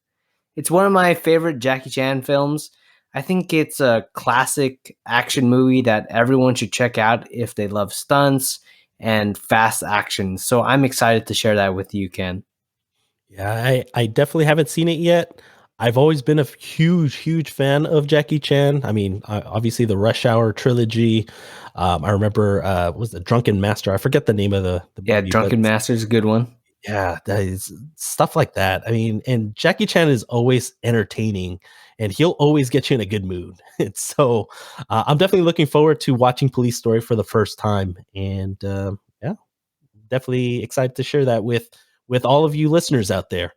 It's one of my favorite Jackie Chan films. I think it's a classic action movie that everyone should check out if they love stunts and fast action. So I'm excited to share that with you, Ken. Yeah, I definitely haven't seen it yet. I've always been a huge fan of Jackie Chan. I mean, obviously the Rush Hour trilogy. I remember, what was the Drunken Master? I forget the name of the Yeah, movie, but Drunken Master's a good one. yeah, that is stuff like that. I mean, and Jackie Chan is always entertaining, and he'll always get you in a good mood. It's so I'm definitely looking forward to watching Police Story for the first time, and yeah, definitely excited to share that with all of you listeners out there.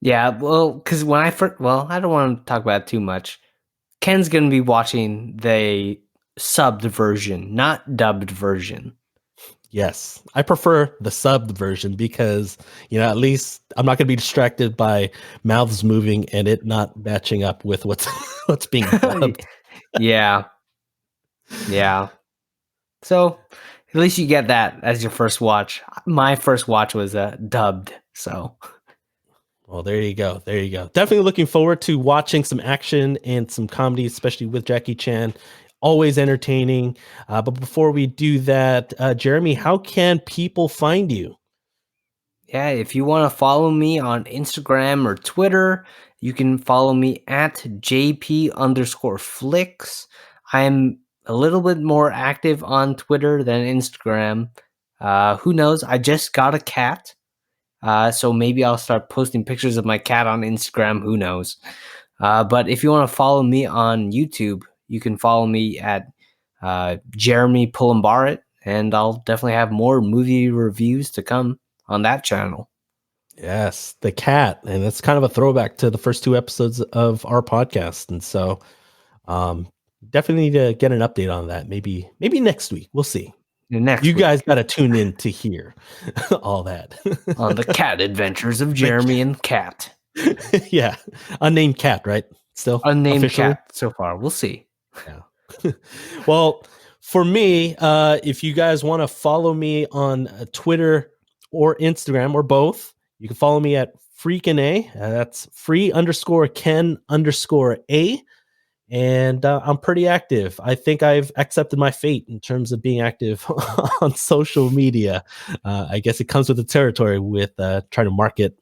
Yeah, well, because when I first, well, I don't want to talk about it too much. Ken's going to be watching the subbed version, not dubbed version. Yes, I prefer the subbed version because at least I'm not going to be distracted by mouths moving and it not matching up with what's what's being dubbed. Yeah, yeah. So at least you get that as your first watch. My first watch was dubbed. So Well, there you go. There you go. Definitely looking forward to watching some action and some comedy, especially with Jackie Chan. Always entertaining. But before we do that, Jeremy, how can people find you? yeah, if you want to follow me on Instagram or Twitter, you can follow me at JP_flicks. I'm a little bit more active on Twitter than Instagram. Who knows? I just got a cat. So maybe I'll start posting pictures of my cat on Instagram. Who knows? But if you want to follow me on YouTube, you can follow me at Jeremy Pullumbarat, and I'll definitely have more movie reviews to come on that channel. Yes, the cat. And that's kind of a throwback to the first two episodes of our podcast. And so um, definitely need to get an update on that. Maybe next week. We'll see. Next You week guys got to tune in to hear all that. on the cat adventures of Jeremy and Cat. Yeah. Unnamed cat, right? Still Unnamed officially? cat so far. We'll see. Yeah. Well, for me, if you guys want to follow me on Twitter or Instagram or both, you can follow me at Freakin' A. That's free_Ken_A. And I'm pretty active. I think I've accepted my fate in terms of being active on social media. I guess it comes with the territory with trying to market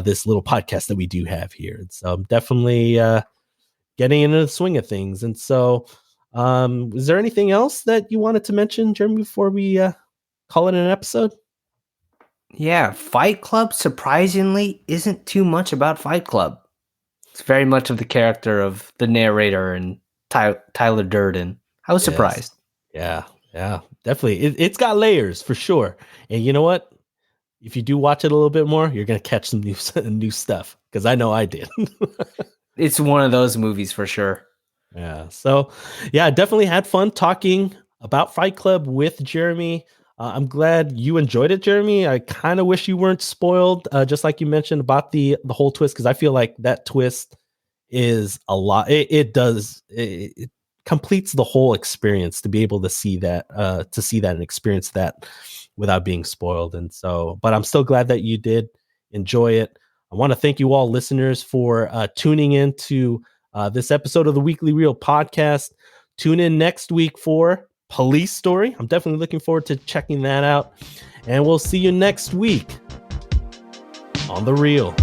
this little podcast that we do have here. And so I'm definitely getting into the swing of things. And so is there anything else that you wanted to mention, Jeremy, before we call it an episode? Yeah, Fight Club surprisingly isn't too much about Fight Club. It's very much of the character of the narrator and Tyler Durden. I was surprised. Yeah, definitely. It's got layers for sure. And you know what? If you do watch it a little bit more, you're gonna catch some new stuff because I know I did. It's one of those movies for sure. Yeah. So, yeah, definitely had fun talking about Fight Club with Jeremy. I'm glad you enjoyed it, Jeremy. I kind of wish you weren't spoiled, just like you mentioned about the whole twist, because I feel like that twist is a lot. It completes the whole experience to be able to see that, and experience that without being spoiled. And so, but I'm still glad that you did enjoy it. I want to thank you all listeners for tuning in to this episode of the Weekly Reel podcast. Tune in next week for Police Story. I'm definitely looking forward to checking that out. And we'll see you next week on The Reel.